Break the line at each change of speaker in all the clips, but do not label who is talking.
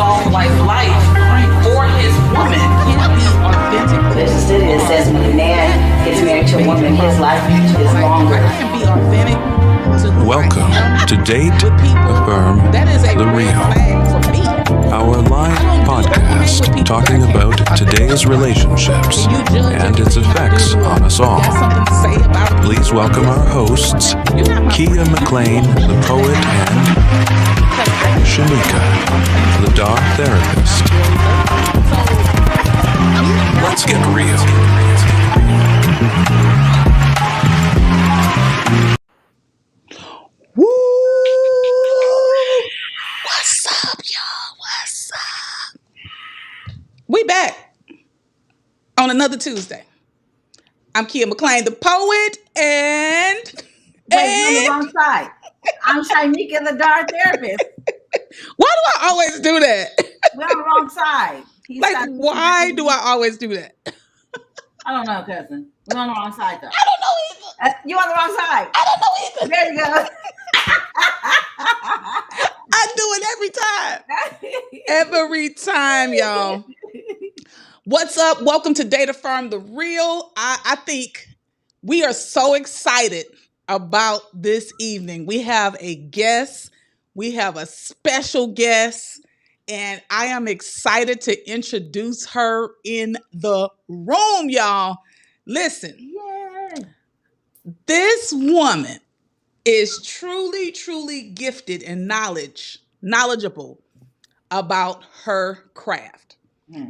soft like life for his woman. Can't be authentic.
There's a study that says when a man gets married to a woman, his life is longer.
I can be authentic.
Welcome to Date, Affirm, The Real, our live podcast talking about today's relationships and its effects on us all. Please welcome our hosts, Keya McClain, the poet, and Shimeka, the dog therapist. Let's get real.
Woo! What's up, y'all? What's up? We back on another Tuesday. I'm Keya McClain, the poet, and
Wait, you're on the wrong side. I'm Shimeka, the dog therapist.
why do I always do that?
We're on the wrong side.
Why do I always do that?
I don't know, cousin. We're on the wrong side, though.
I don't know either.
You're on the wrong side.
I don't know either.
There you go.
I do it every time, y'all. What's up? Welcome to Date Affirm, The Real. I think we are so excited about this evening. We have a guest. We have a special guest. And I am excited to introduce her in the room, y'all. Listen,
Yay.
this woman is truly, truly gifted and knowledgeable about her craft.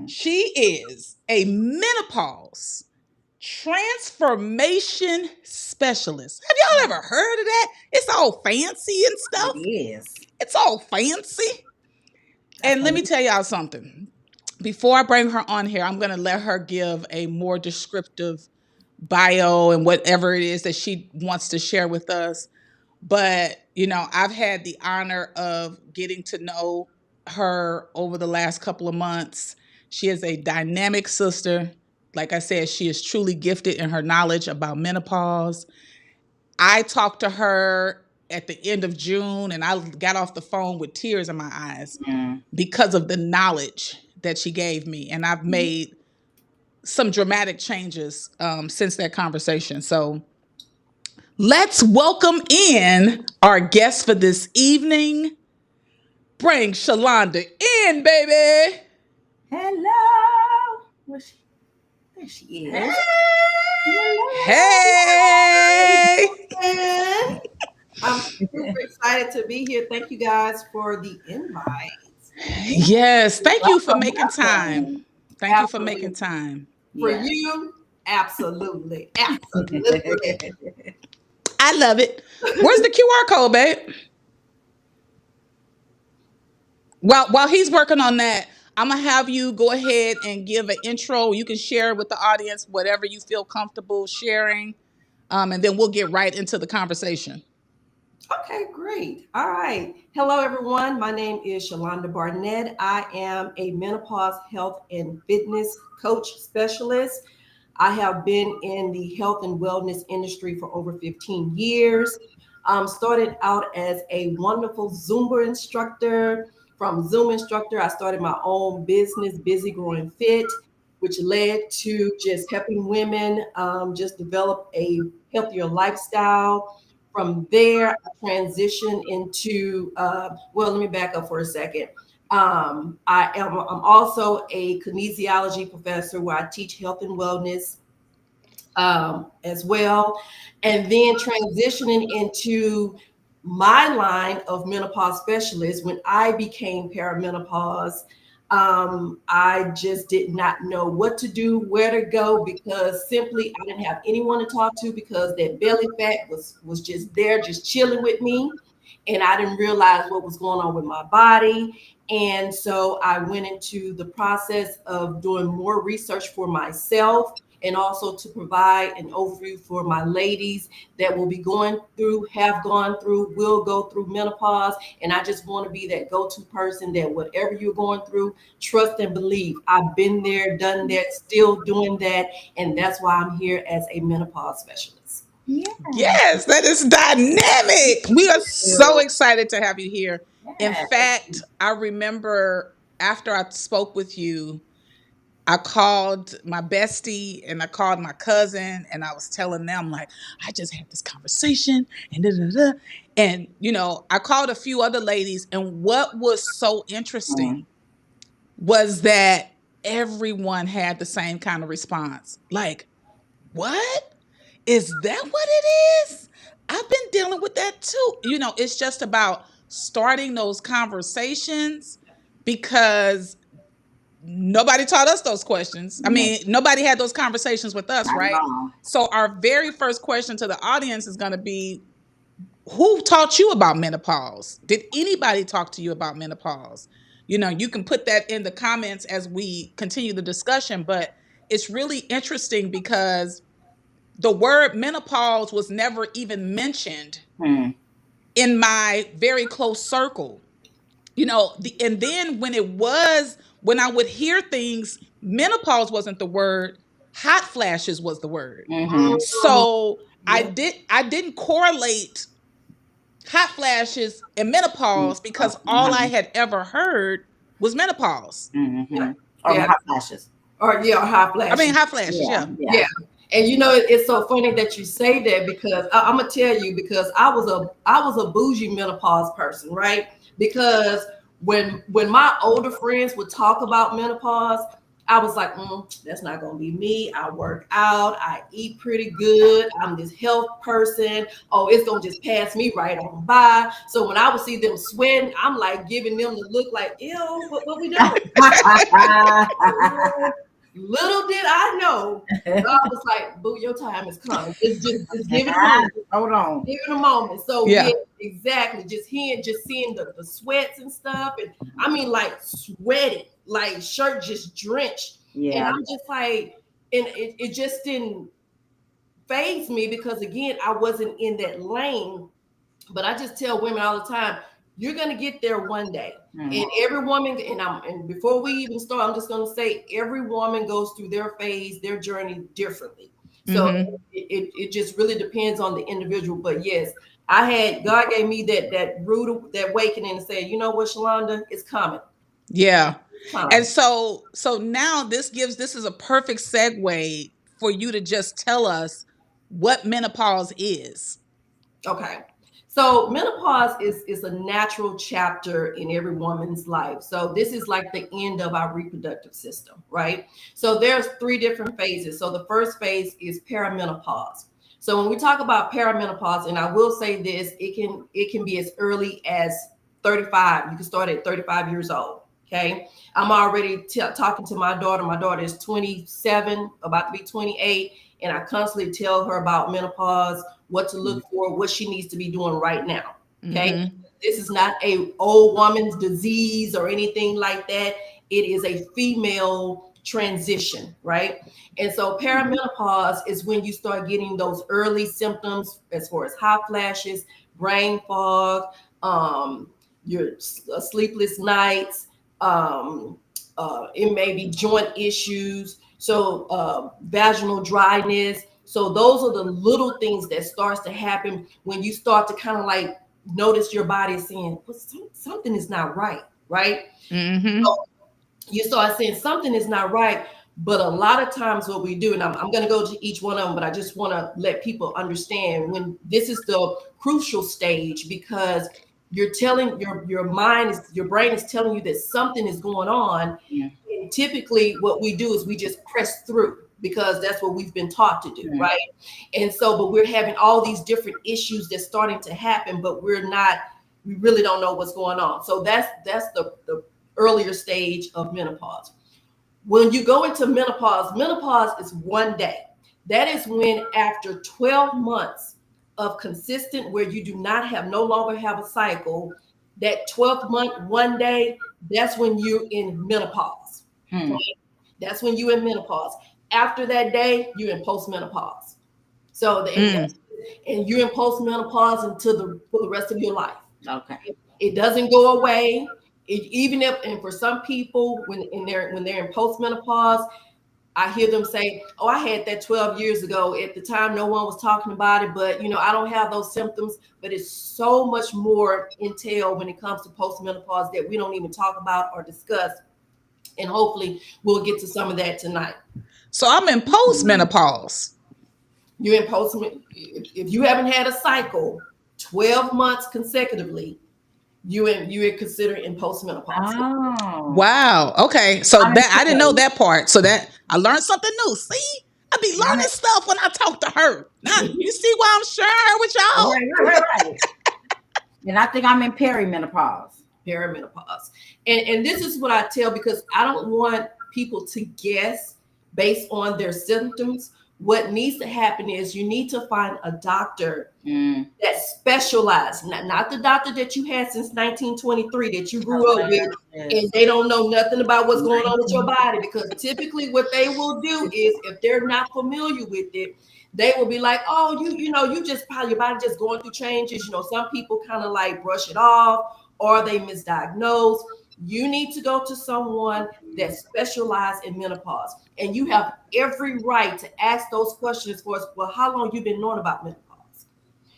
She is a menopause transformation specialist. Have y'all ever heard of that? It's all fancy and stuff.
It is.
It's all fancy. And let me tell y'all something. Before I bring her on here, I'm going to let her give a more descriptive bio and whatever it is that she wants to share with us. But, I've had the honor of getting to know her over the last couple of months. She is a dynamic sister. Like I said, she is truly gifted in her knowledge about menopause. I talked to her at the end of June, and I got off the phone with tears in my eyes because of the knowledge that she gave me. And I've made some dramatic changes since that conversation. So let's welcome in our guest for this evening. Bring Shulanda in, baby.
Hello. There she is.
Hey.
I'm super excited to be here. Thank you guys for the invite.
Yes, thank you for making time. Thank you for making time.
For you, absolutely. Absolutely.
I love it. Where's the QR code, babe? While he's working on that, I'm going to have you go ahead and give an intro. You can share with the audience whatever you feel comfortable sharing, and then we'll get right into the conversation.
Okay, great. All right. Hello, everyone. My name is Shulanda Barnett. I am a menopause health and fitness coach specialist. I have been in the health and wellness industry for over 15 years. Started out as a wonderful Zumba instructor. From Zumba instructor, I started my own business, Busy Growing Fit, which led to just helping women just develop a healthier lifestyle. From there, I transitioned into, let me back up for a second. I'm also a kinesiology professor where I teach health and wellness as well. And then transitioning into my line of menopause specialist, when I became perimenopause, I just did not know what to do, where to go, because simply I didn't have anyone to talk to because that belly fat was just there, just chilling with me. And I didn't realize what was going on with my body. And so I went into the process of doing more research for myself and also to provide an overview for my ladies that will be going through, have gone through, will go through menopause. And I just want to be that go-to person that whatever you're going through, trust and believe. I've been there, done that, still doing that. And that's why I'm here as a menopause specialist.
Yeah.
Yes, that is dynamic. We are so excited to have you here. In fact, I remember after I spoke with you, I called my bestie and I called my cousin and I was telling them, like, I just had this conversation and da, da, da. And, I called a few other ladies, and what was so interesting was that everyone had the same kind of response. Like, what? Is that what it is? I've been dealing with that too. It's just about starting those conversations, because nobody taught us those questions. I mean, nobody had those conversations with us, right? So our very first question to the audience is going to be, who taught you about menopause? Did anybody talk to you about menopause? You can put that in the comments as we continue the discussion, but it's really interesting because the word menopause was never even mentioned in my very close circle. And then when I would hear things, menopause wasn't the word, hot flashes was the word. So I didn't correlate hot flashes and menopause, because all I had ever heard was menopause.
Or hot flashes.
Or hot flashes.
I mean, hot flashes, yeah.
And it's so funny that you say that, because I'm gonna tell you, because I was a bougie menopause person, right? Because when my older friends would talk about menopause, I was like, that's not gonna be me. I work out, I eat pretty good, I'm this health person. Oh, it's gonna just pass me right on by. So when I would see them sweating, I'm like giving them the look like, ew, what we doing? Little did I know, God was like, boo, your time is coming. Just give it a moment.
Hold on.
Give it a moment. So yeah, exactly. Just seeing the sweats and stuff. And I mean, like, sweating, like shirt just drenched. Yeah. And I'm just like, and it just didn't faze me, because again, I wasn't in that lane. But I just tell women all the time, you're gonna get there one day. And every woman, and before we even start, I'm just gonna say, every woman goes through their phase, their journey differently. So it just really depends on the individual. But yes, God gave me that awakening and said, you know what, Shulanda, it's coming.
Yeah. And so now this is a perfect segue for you to just tell us what menopause is.
Okay. So menopause is a natural chapter in every woman's life. So this is like the end of our reproductive system, right? So there's 3 different phases. So the first phase is perimenopause. So when we talk about perimenopause, and I will say this, it can be as early as 35. You can start at 35 years old. Okay. I'm already talking to my daughter. My daughter is 27, about to be 28. And I constantly tell her about menopause, what to look for, what she needs to be doing right now. Okay. This is not a old woman's disease or anything like that. It is a female transition, right? And so perimenopause is when you start getting those early symptoms as far as hot flashes, brain fog, your sleepless nights, it may be joint issues, so vaginal dryness. So those are the little things that starts to happen when you start to kind of like notice your body saying, well, something is not right, right? So you start saying something is not right. But a lot of times what we do, and I'm going to go to each one of them, but I just want to let people understand when this is the crucial stage, because you're telling your brain is telling you that something is going on. And typically what we do is we just press through, because that's what we've been taught to do, right? And so, but we're having all these different issues that's starting to happen, but we really don't know what's going on. So that's the earlier stage of menopause. When you go into menopause is one day. That is when, after 12 months of consistent, where you do no longer have a cycle, that 12th month, one day, that's when you're in menopause. Okay? That's when you're in menopause. After that day, you're in postmenopause. So and you're in postmenopause for the rest of your life. Okay. It doesn't go away. And for some people, when they're in postmenopause, I hear them say, oh, I had that 12 years ago. At the time, no one was talking about it, but I don't have those symptoms. But it's so much more entailed when it comes to postmenopause that we don't even talk about or discuss And hopefully we'll get to some of that tonight.
So I'm in postmenopause.
You're in if you haven't had a cycle 12 months consecutively, you're considered in postmenopause.
Oh.
Wow. Okay. So that I didn't know that part. So that I learned something new. See? I be learning stuff when I talk to her. Now, you see why I'm sharing her with y'all?
Right. And I think I'm in perimenopause.
Perimenopause. And this is what I tell, because I don't want people to guess based on their symptoms. What needs to happen is you need to find a doctor that specializes, not the doctor that you had since 1923 that you grew up with, and they don't know nothing about what's going on with your body. Because typically what they will do is, if they're not familiar with it, they will be like, oh, you know, you just probably, your body just going through changes. You know, some people kind of like brush it off, or they misdiagnose. You need to go to someone that specializes in menopause. And you have every right to ask those questions for us. Well, how long you been knowing about menopause?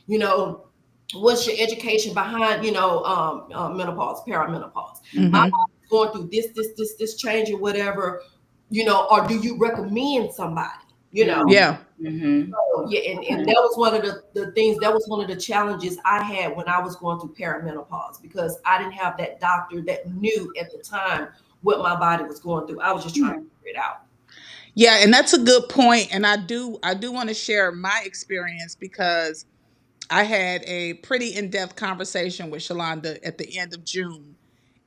You know, what's your education behind, you know, menopause, perimenopause? My body's going through this change or whatever, you know, or do you recommend somebody, you know?
Yeah.
So, yeah, and that was one of the things, that was one of the challenges I had when I was going through perimenopause, because I didn't have that doctor that knew at the time what my body was going through. I was just trying to figure it out.
Yeah, and that's a good point. And I do want to share my experience, because I had a pretty in-depth conversation with Shulanda at the end of June,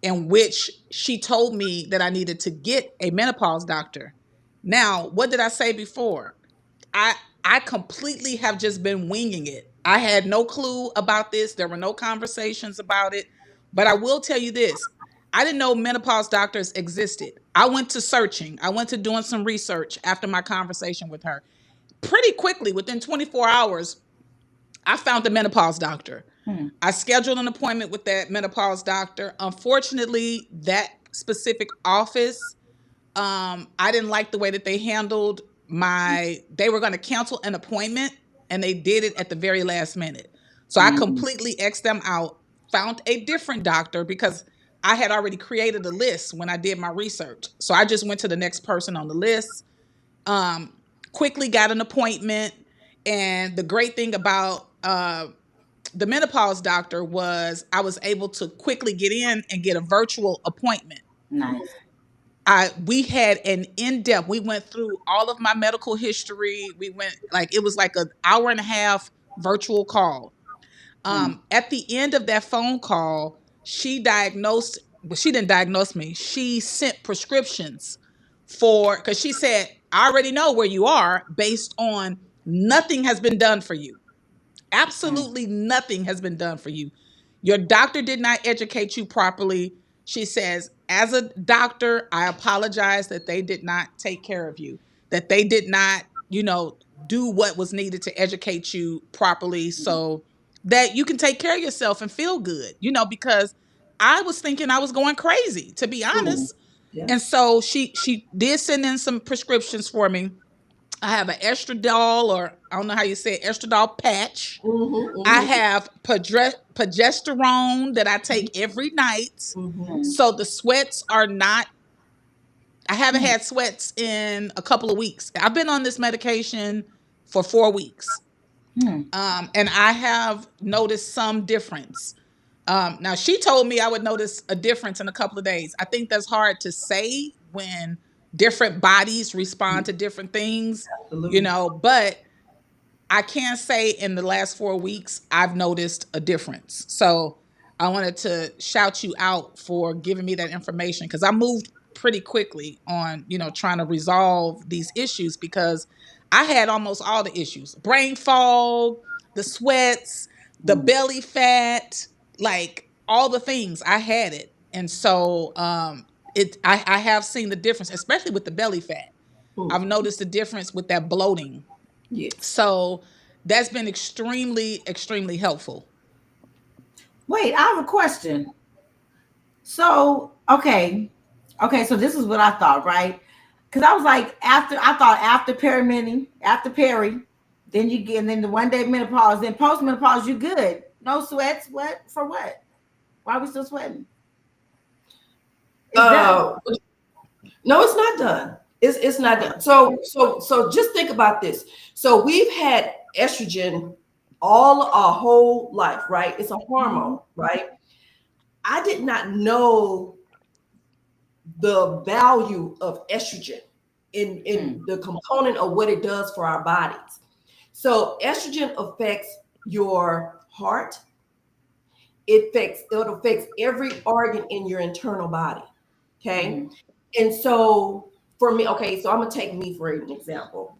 in which she told me that I needed to get a menopause doctor. Now, what did I say before? I completely have just been winging it. I had no clue about this. There were no conversations about it. But I will tell you this. I didn't know menopause doctors existed. I went to searching. I went to doing some research after my conversation with her. Pretty quickly, within 24 hours, I found a menopause doctor. I scheduled an appointment with that menopause doctor. Unfortunately, that specific office, I didn't like the way that they handled they were going to cancel an appointment, and they did it at the very last minute. So I completely X'd them out, found a different doctor, because I had already created a list when I did my research. So I just went to the next person on the list, quickly got an appointment. And the great thing about the menopause doctor was I was able to quickly get in and get a virtual appointment.
Nice.
We had an in-depth, we went through all of my medical history. We went, like, it was like an hour and a half virtual call. At the end of that phone call, she didn't diagnose me. She sent prescriptions because she said, I already know where you are based on nothing has been done for you. Absolutely nothing has been done for you. Your doctor did not educate you properly. She says, as a doctor, I apologize that they did not take care of you, that they did not, do what was needed to educate you properly so that you can take care of yourself and feel good, because I was thinking I was going crazy, to be honest.
Yeah.
And so she did send in some prescriptions for me. I have an estradiol, or I don't know how you say it, estradiol patch. I have progesterone that I take every night. So the sweats are not, I haven't had sweats in a couple of weeks. I've been on this medication for 4 weeks. And I have noticed some difference. Now, she told me I would notice a difference in a couple of days. I think that's hard to say when different bodies respond to different things, but I can say in the last 4 weeks, I've noticed a difference. So I wanted to shout you out for giving me that information, because I moved pretty quickly on, trying to resolve these issues, because I had almost all the issues: brain fog, the sweats, the belly fat, like all the things. I had it. And so I have seen the difference, especially with the belly fat. I've noticed the difference with that bloating.
Yes.
So that's been extremely, extremely helpful.
Wait, I have a question. So, okay, so this is what I thought, right? Because I was like, after peri, then you get, and then the 1 day menopause, then post-menopause, you good. No sweats, what? For what? Why are we still sweating?
No, it's not done. It's not done. So just think about this. So we've had estrogen all our whole life, right? It's a hormone, right? I did not know the value of estrogen in the component of what it does for our bodies. So estrogen affects your heart. It affects every organ in your internal body. Okay. And so for me, okay, so I'm gonna take me for an example.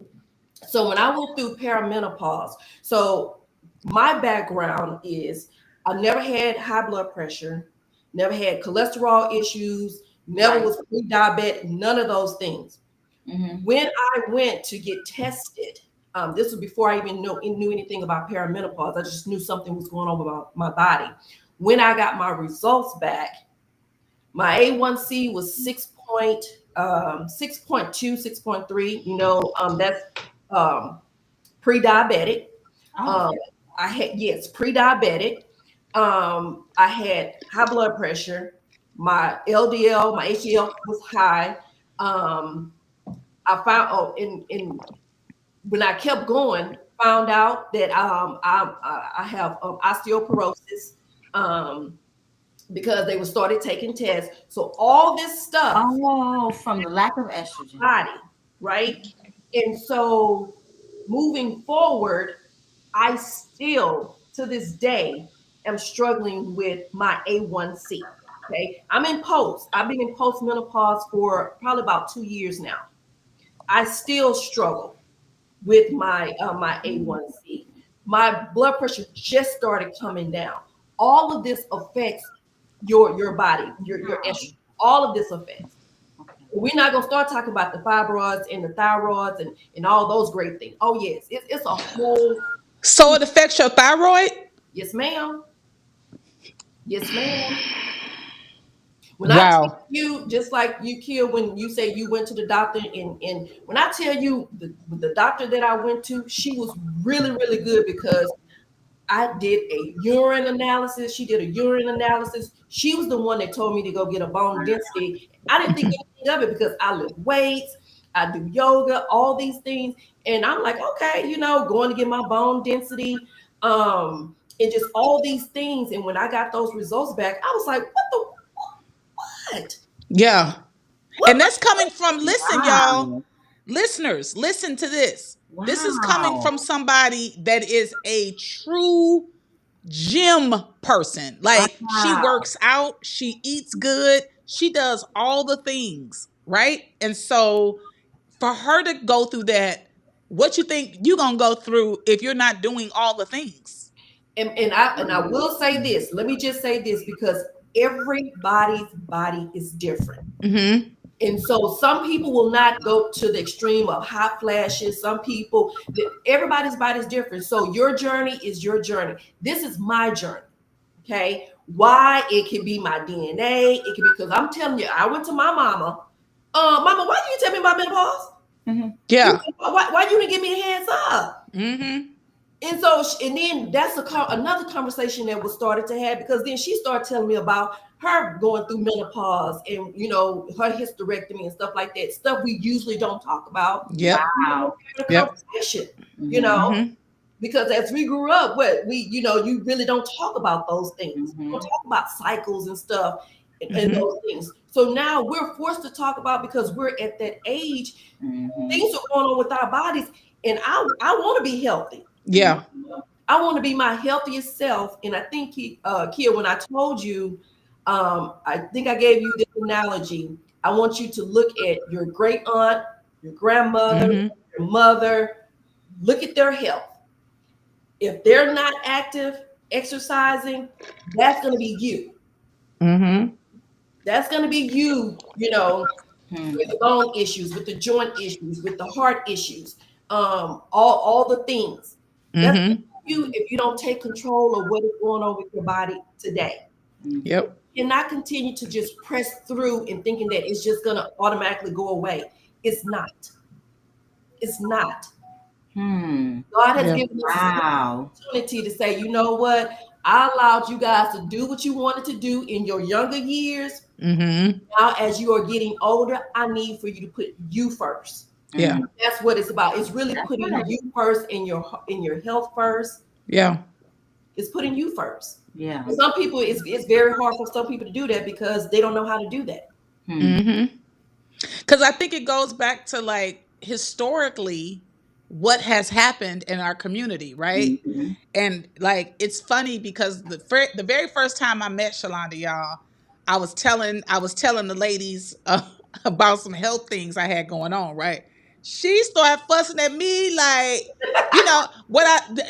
So when I went through perimenopause, so my background is I never had high blood pressure, never had cholesterol issues, never
Right.
was pre-diabetic, none of those things.
Mm-hmm.
When I went to get tested, this was before I even knew anything about perimenopause. I just knew something was going on with my body. When I got my results back, my A1C was 6.2, 6.3. That's pre-diabetic.
Oh.
Um, I had, yes, pre-diabetic. I had high blood pressure. My LDL, my HDL was high. Um, I found in when I kept going, found out that I have osteoporosis. Um, because they were started taking tests. So all this stuff,
Oh, from the lack of estrogen.
body, right? And so moving forward, I still to this day am struggling with my A1C. Okay. I've been in post menopause for probably about 2 years now. I still struggle with my A1C. My blood pressure just started coming down. All of this affects your body, your estrogen. All of this affects.
Okay.
We're not gonna start talking about the fibroids and the thyroids and all those great things. Oh yes, it's a whole.
So it affects your thyroid?
Yes, ma'am. Yes, ma'am. When I tell
Wow.
you, just like you, Kia, when you say you went to the doctor, and when I tell you the doctor that I went to, she was really, really good because I did a urine analysis. She did a urine analysis. She was the one that told me to go get a bone density. I didn't think anything of it because I lift weights, I do yoga, all these things. And I'm like, okay, going to get my bone density, and just all these things. And when I got those results back, I was like, what?
Yeah.
What?
And that's coming from, listen, y'all,
Wow.
listeners, listen to this. This is coming
Wow.
from somebody that is a true gym person. Like, she
Wow.
works out, she eats good, she does all the things, right? And so for her to go through that, what you think you gonna go through if you're not doing all the things?
And I will say this. Let me just say this because everybody's body is different.
Mm-hmm.
And so some people will not go to the extreme of hot flashes. Some people, everybody's body is different. So your journey is your journey. This is my journey. Okay. Why? It can be my DNA. It can be because I'm telling you, I went to my mama. Mama, why did you tell me about menopause?
Mm-hmm.
Yeah.
Why you didn't give me a hands up?
Mm-hmm.
And so, and then that's another conversation that was started to have because then she started telling me about her going through menopause and her hysterectomy and stuff like that. Stuff we usually don't talk about.
Yep.
Wow.
In a
Yep.
conversation,
Mm-hmm.
Mm-hmm.
because as we grew up, you really don't talk about those things. You don't
Mm-hmm.
talk about cycles and stuff and those things. So now we're forced to talk about because we're at that age.
Mm-hmm.
Things are going on with our bodies, and I want to be healthy.
Yeah.
I want to be my healthiest self. And I think, Kia, when I told you, I think I gave you this analogy. I want you to look at your great aunt, your grandmother,
Mm-hmm.
your mother, look at their health. If they're not active, exercising, that's going to be you.
Mm-hmm.
That's going to be you, with the bone issues, with the joint issues, with the heart issues, all the things. That's
Mm-hmm.
you if you don't take control of what is going on with your body today.
Yep.
You cannot continue to just press through and thinking that it's just going to automatically go away. It's not. It's not.
Hmm.
God has
Yep.
given us this
Wow.
opportunity to say, you know what? I allowed you guys to do what you wanted to do in your younger years.
Mm-hmm.
Now, as you are getting older, I need for you to put you first.
Yeah.
That's what it's about. It's really
That's
putting
right.
you first in your health first.
Yeah.
It's putting you first.
Yeah.
For some people, it's very hard for some people to do that because they don't know how to do that.
Mm-hmm. Because I think it goes back to like historically what has happened in our community, right?
Mhm.
And like it's funny because the very first time I met Shulanda, y'all, I was telling the ladies about some health things I had going on, right? She started fussing at me like,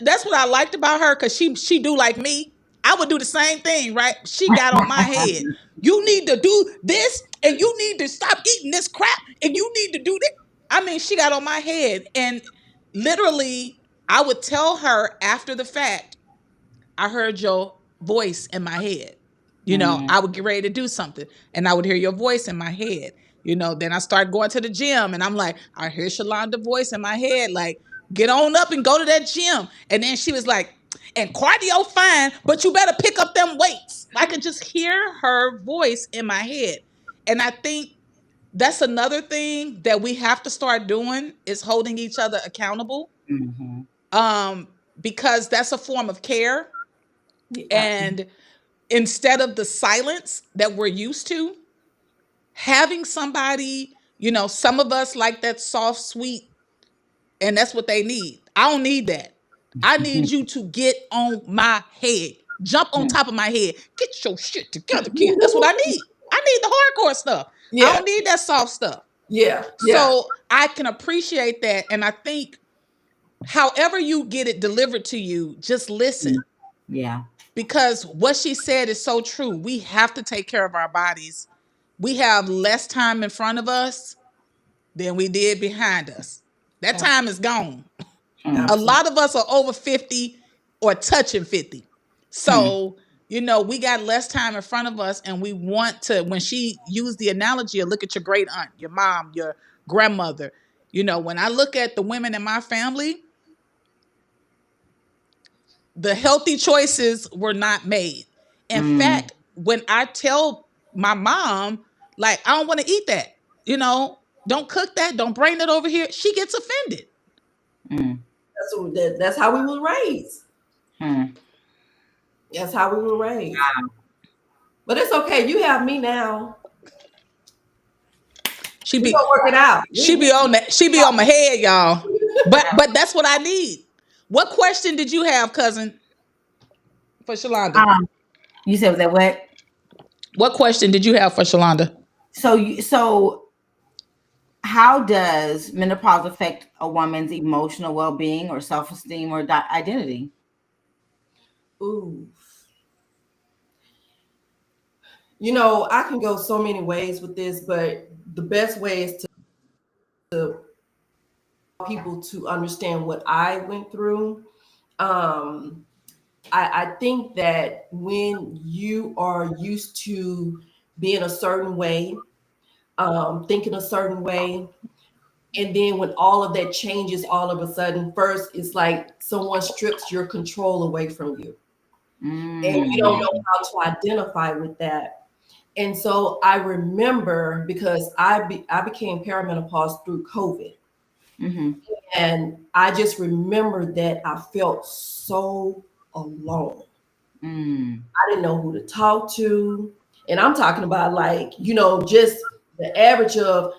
that's what I liked about her because she do like me. I would do the same thing, right? She got on my head. You need to do this, and you need to stop eating this crap, and you need to do this. I mean, she got on my head, and literally, I would tell her after the fact, I heard your voice in my head. I would get ready to do something and I would hear your voice in my head. Then I started going to the gym and I'm like, I hear Shalonda's voice in my head, like, get on up and go to that gym. And then she was like, and cardio fine, but you better pick up them weights. I could just hear her voice in my head. And I think that's another thing that we have to start doing is holding each other accountable.
Mhm.
Um, because that's a form of care.
Yeah.
And instead of the silence that we're used to, having somebody, some of us like that soft, sweet, and that's what they need. I don't need that. I need you to get on my head, jump on top of my head, get your shit together, kid. That's what I need. I need the hardcore stuff. I
Yeah.
don't need that soft stuff.
Yeah. Yeah.
So I can appreciate that. And I think however you get it delivered to you, just listen.
Yeah.
Because what she said is so true. We have to take care of our bodies. We have less time in front of us than we did behind us. That time is gone. A
Absolutely.
lot of us are over 50 or touching 50. So, we got less time in front of us, and we want to, when she used the analogy of look at your great aunt, your mom, your grandmother, when I look at the women in my family, the healthy choices were not made. In fact, when I tell my mom, like, I don't want to eat that, don't cook that, don't bring that over here, she gets offended.
That's how we were raised. That's how we were raised. But it's okay. You have me now.
She
We
be
gonna work it out.
she be on that, she be on my head, y'all. But that's what I need. What question did you have, cousin, for Shulanda?
You said that what?
What question did you have for Shulanda?
So how does menopause affect a woman's emotional well-being or self-esteem or identity?
Ooh. I can go so many ways with this, but the best way is to people to understand what I went through. I think that when you are used to being a certain way, thinking a certain way, and then when all of that changes all of a sudden, first it's like someone strips your control away from you. And you don't know how to identify with that. And so I remember because I became perimenopause through COVID. And I just remember that I felt so alone. I didn't know who to talk to. And I'm talking about like, just the average of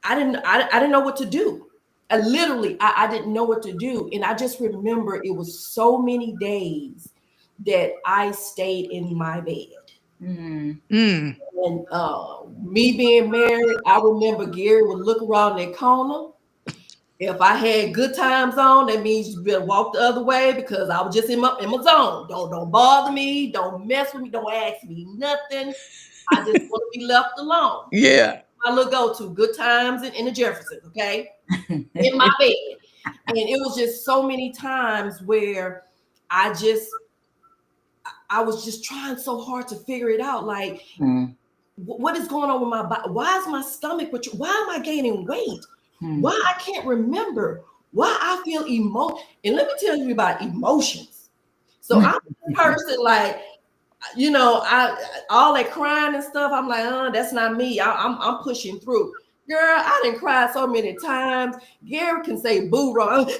I didn't know what to do. I didn't know what to do. And I just remember it was so many days that I stayed in my bed. And me being married, I remember Gary would look around that corner. If I had good times on, that means you better walk the other way because I was just in my zone. Don't bother me. Don't mess with me. Don't ask me nothing. I just want to be left alone.
Yeah.
My little go-to, good times in the Jeffersons, okay? In my bed. And it was just so many times where I was just trying so hard to figure it out. Like, what is going on with my body? Why is my stomach, why am I gaining weight? Why I can't remember? Why I feel emotion? And let me tell you about emotions. So I'm a person like, I all that crying and stuff. I'm like, that's not me. I'm pushing through. Girl, I didn't cry so many times. Gary can say boo wrong.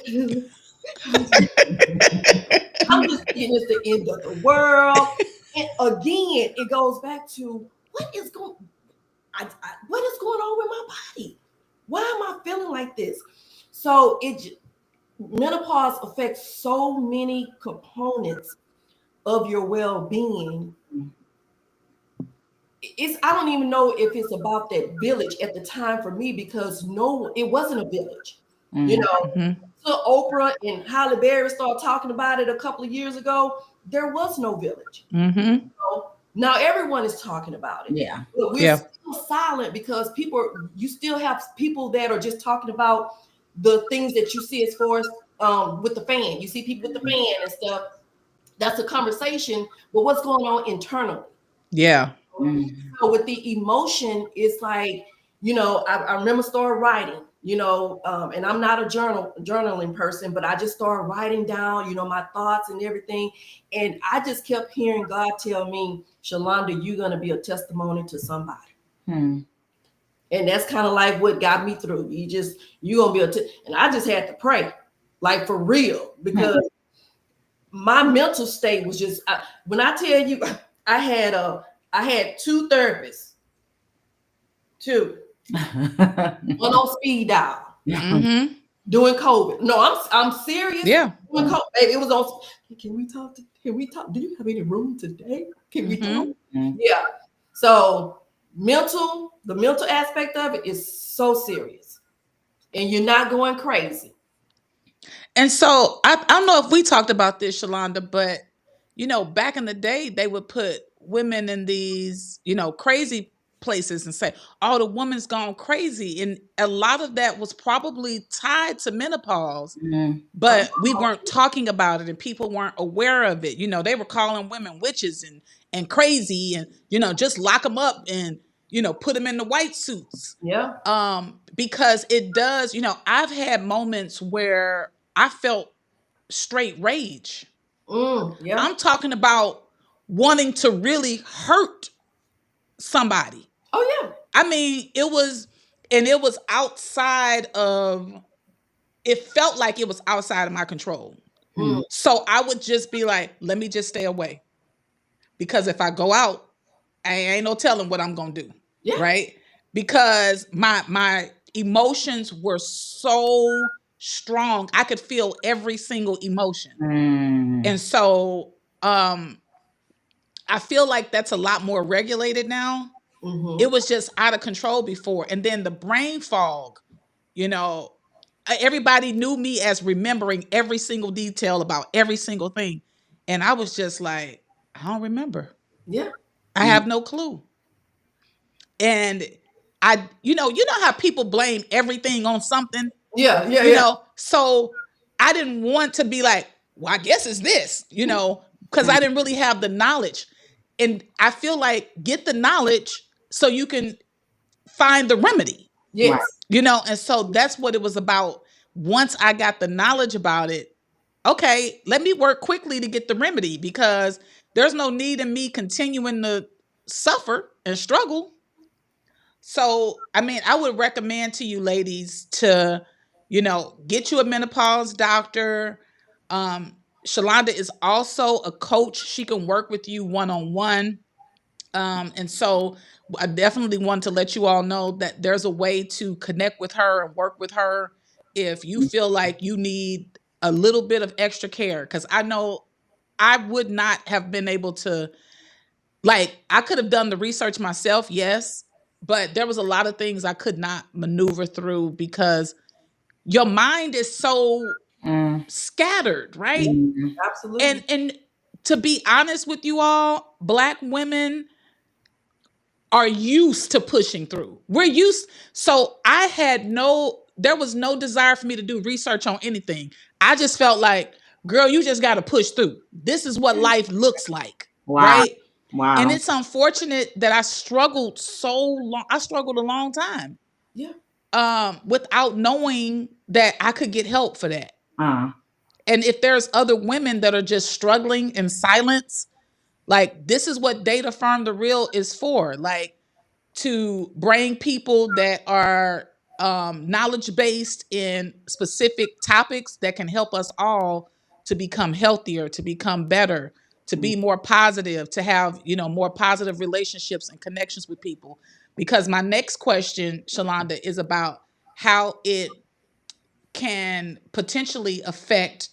I'm just thinking it's the end of the world. And again, it goes back to what is going on with my body? Why am I feeling like this? So menopause affects so many components of your well-being. I don't even know if it's about that village at the time for me, because it wasn't a village. So Oprah and Halle Berry started talking about it a couple of years ago. There was no village. Now everyone is talking about it.
Yeah.
But we're still silent because you still have people that are just talking about the things that you see as far as with the fan. You see people with the fan and stuff. That's a conversation, but what's going on internally?
Yeah.
So with the emotion, it's like, I remember started writing, and I'm not a journaling person, but I just started writing down, my thoughts and everything. And I just kept hearing God tell me, Shulanda, you're going to be a testimony to somebody. And that's kind of like what got me through. You're going to be and I just had to pray, like for real, because my mental state was just, when I tell you, I had two therapists, one on speed dial, doing COVID. No, I'm serious.
Yeah.
Doing COVID. It was on. Can we talk? Do you have any room today? Can we talk? Yeah. So the mental aspect of it is so serious, and you're not going crazy.
And so I don't know if we talked about this, Shulanda, but back in the day, they would put women in these, crazy places and say, "Oh, the woman's gone crazy," and a lot of that was probably tied to menopause, but we weren't talking about it, and people weren't aware of it. They were calling women witches and crazy, and just lock them up and put them in the white suits.
Yeah.
Because it does. I've had moments where I felt straight rage.
Yeah.
I'm talking about wanting to really hurt somebody.
Oh yeah.
I mean, it was outside of, it felt like it was outside of my control. So I would just be like, let me just stay away. Because if I go out, I ain't no telling what I'm going to do.
Yeah.
Right? Because my emotions were so strong. I could feel every single emotion. And so I feel like that's a lot more regulated now. It was just out of control before. And then the brain fog, everybody knew me as remembering every single detail about every single thing. And I was just like, I don't remember.
Yeah.
I have no clue. And you know how people blame everything on something?
Yeah.
So I didn't want to be like, well, I guess it's this, because I didn't really have the knowledge. And I feel like get the knowledge so you can find the remedy.
Yes.
And so that's what it was about. Once I got the knowledge about it, okay, let me work quickly to get the remedy, because there's no need in me continuing to suffer and struggle. So, I mean, I would recommend to you ladies to, get you a menopause doctor. Shulanda is also a coach. She can work with you one-on-one. And so I definitely want to let you all know that there's a way to connect with her and work with her if you feel like you need a little bit of extra care. Because I know I would not have been able to, I could have done the research myself, yes, but there was a lot of things I could not maneuver through because your mind is so scattered, right?
Absolutely.
And to be honest with you all, Black women are used to pushing through. We're used. So there was no desire for me to do research on anything. I just felt like, girl, you just got to push through. This is what life looks like.
Wow.
Right?
Wow.
And it's unfortunate that I struggled so long. I struggled a long time.
Yeah.
Without knowing that I could get help for that. And if there's other women that are just struggling in silence, Like, this is what Date Affirm the Real is for. Like, to bring people that are knowledge based in specific topics that can help us all to become healthier, to become better, to be more positive, to have, more positive relationships and connections with people. Because my next question, Shulanda, is about how it can potentially affect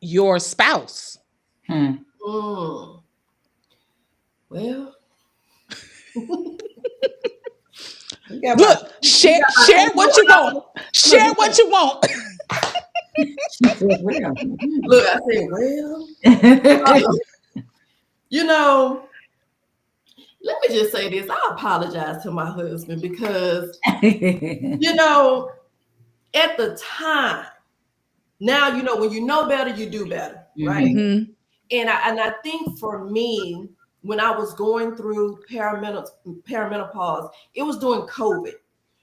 your spouse.
Mm. Well,
look, share what you want. Share what you want.
Look, I said, well, let me just say this. I apologize to my husband because, at the time, now, when you know better, you do better, right?
Mm-hmm.
And I think for me, when I was going through perimenopause, it was during COVID.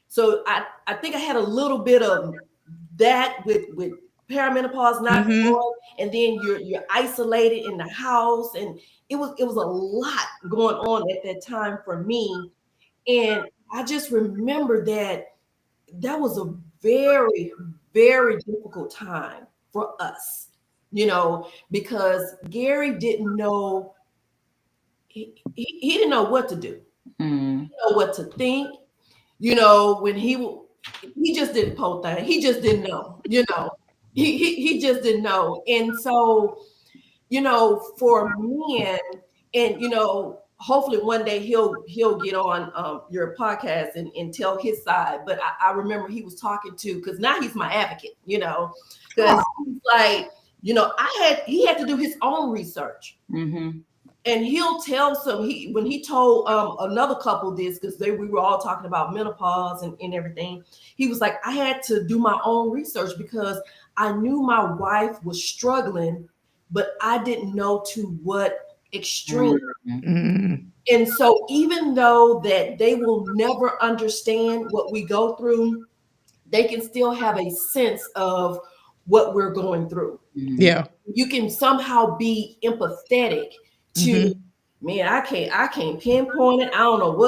So I think I had a little bit of that with perimenopause not going, and then you're isolated in the house, and it was a lot going on at that time for me. And I just remember that was a very, very difficult time for us, because Gary didn't know, he didn't know what to do, he didn't know what to think, when he just didn't post that. He just didn't know, he just didn't know. And so, for men, and hopefully one day he'll get on your podcast and tell his side. But I remember he was talking to, because now he's my advocate, because he's like, he had to do his own research. And he'll tell when he told another couple this, because we were all talking about menopause and everything, he was like, I had to do my own research because I knew my wife was struggling, but I didn't know to what extreme. And so even though that they will never understand what we go through, they can still have a sense of what we're going through.
Yeah.
You can somehow be empathetic to, man, I can't pinpoint it. I don't know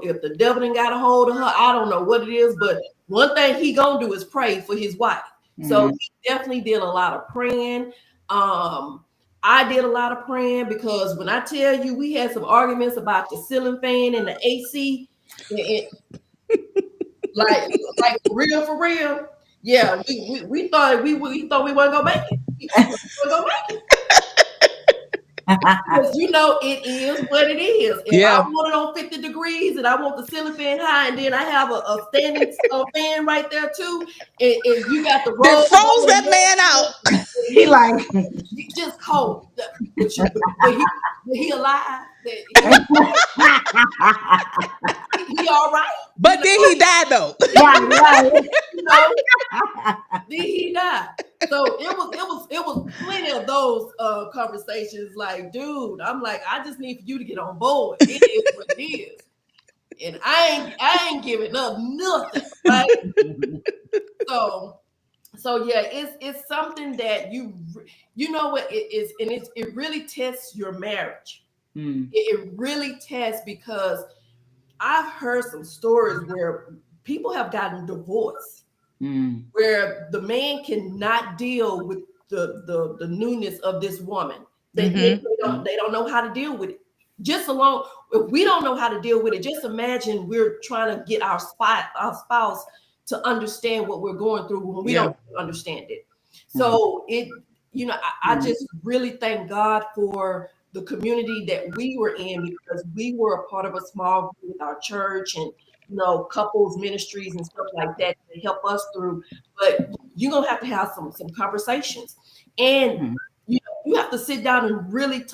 if the devil done got a hold of her. I don't know what it is, but one thing he gonna do is pray for his wife. So he definitely did a lot of praying. I did a lot of praying, because when I tell you, we had some arguments about the ceiling fan and the AC, like for real. Yeah, we thought we wasn't gonna make it. We wasn't gonna make it. Because it is what it is. If I want it on 50 degrees and I want the ceiling fan high, and then I have a standing fan right there too, and you got the roll.
They froze that man out.
He like
just cold. But he alive. He all right.
But then he died though.
right.
Then he died. So it was plenty of those conversations. Like, dude, I'm like, I just need for you to get on board. It is what it is, and I ain't giving up nothing. Right? So yeah, it's something that you know what it is, and it really tests your marriage. It really tests, because I've heard some stories where people have gotten divorced, where the man cannot deal with the newness of this woman. They don't know how to deal with it. Just alone, if we don't know how to deal with it, just imagine we're trying to get our spouse to understand what we're going through when we don't understand it. So I just really thank God for the community that we were in, because we were a part of a small group with our church and couples ministries and stuff like that to help us through. But you're gonna have to have some conversations, and you have to sit down and really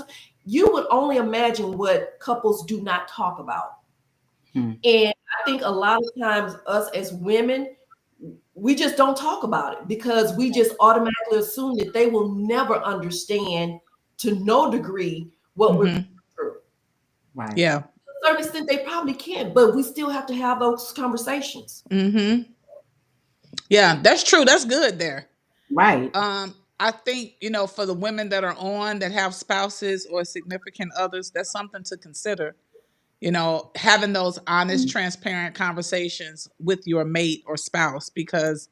you would only imagine what couples do not talk about. And I think a lot of times us as women, we just don't talk about it, because we just automatically assume that they will never understand to no degree what we're going through.
Right.
Yeah.
To a certain extent, they probably can, but we still have to have those conversations.
Yeah, that's true. That's good there.
Right.
I think, for the women that are on that have spouses or significant others, that's something to consider. Having those honest, transparent conversations with your mate or spouse, because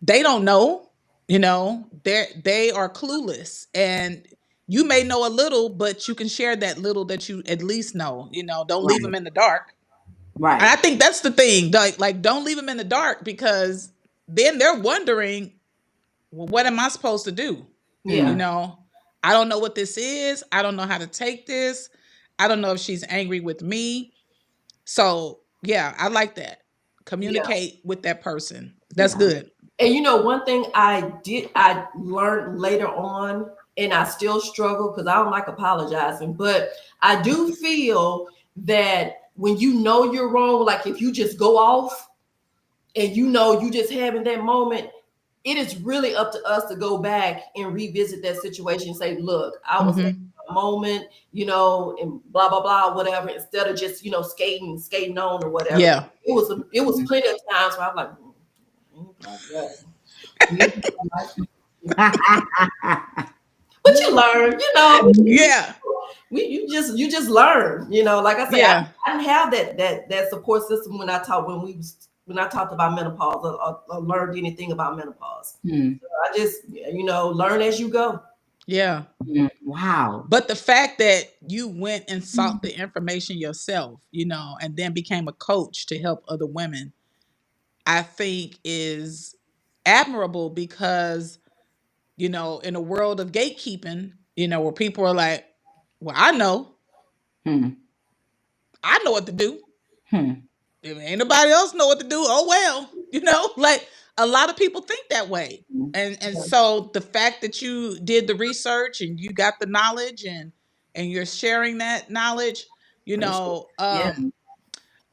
they don't know, they are clueless, and you may know a little, but you can share that little that you at least know. Don't leave
Right.
them in the dark. And
Right.
I think that's the thing. Like, don't leave them in the dark, because then they're wondering, well, what am I supposed to do? You
Yeah.
Mm.
know, I don't know what this is. I don't know how to take this. I don't know if she's angry with me. So, yeah, I like that.
Yeah.
Communicate with that person. That's
Yeah.
good.
And one thing I learned later on, and I still struggle because I don't like apologizing, but I do feel that when you're wrong, like if you just go off and you just having that moment, it is really up to us to go back and revisit that situation and say, look, I was having
Hmm.
a moment, and blah blah blah, whatever, instead of just skating on or whatever.
Yeah.
It was plenty of times where I'm like, like that. But you learn,
Yeah.
you just learn, like I say,
Yeah.
I didn't have that support system when I talked about menopause or learned anything about menopause.
Mm.
So I just learn as you go.
Yeah.
Mm. Wow.
But the fact that you went and sought the information yourself, and then became a coach to help other women, I think is admirable, because, in a world of gatekeeping, where people are like, well,
Hmm.
I know what to do.
Hmm.
If ain't nobody else know what to do, oh well, like a lot of people think that way. And so the fact that you did the research and you got the knowledge, and you're sharing that knowledge,
Yeah.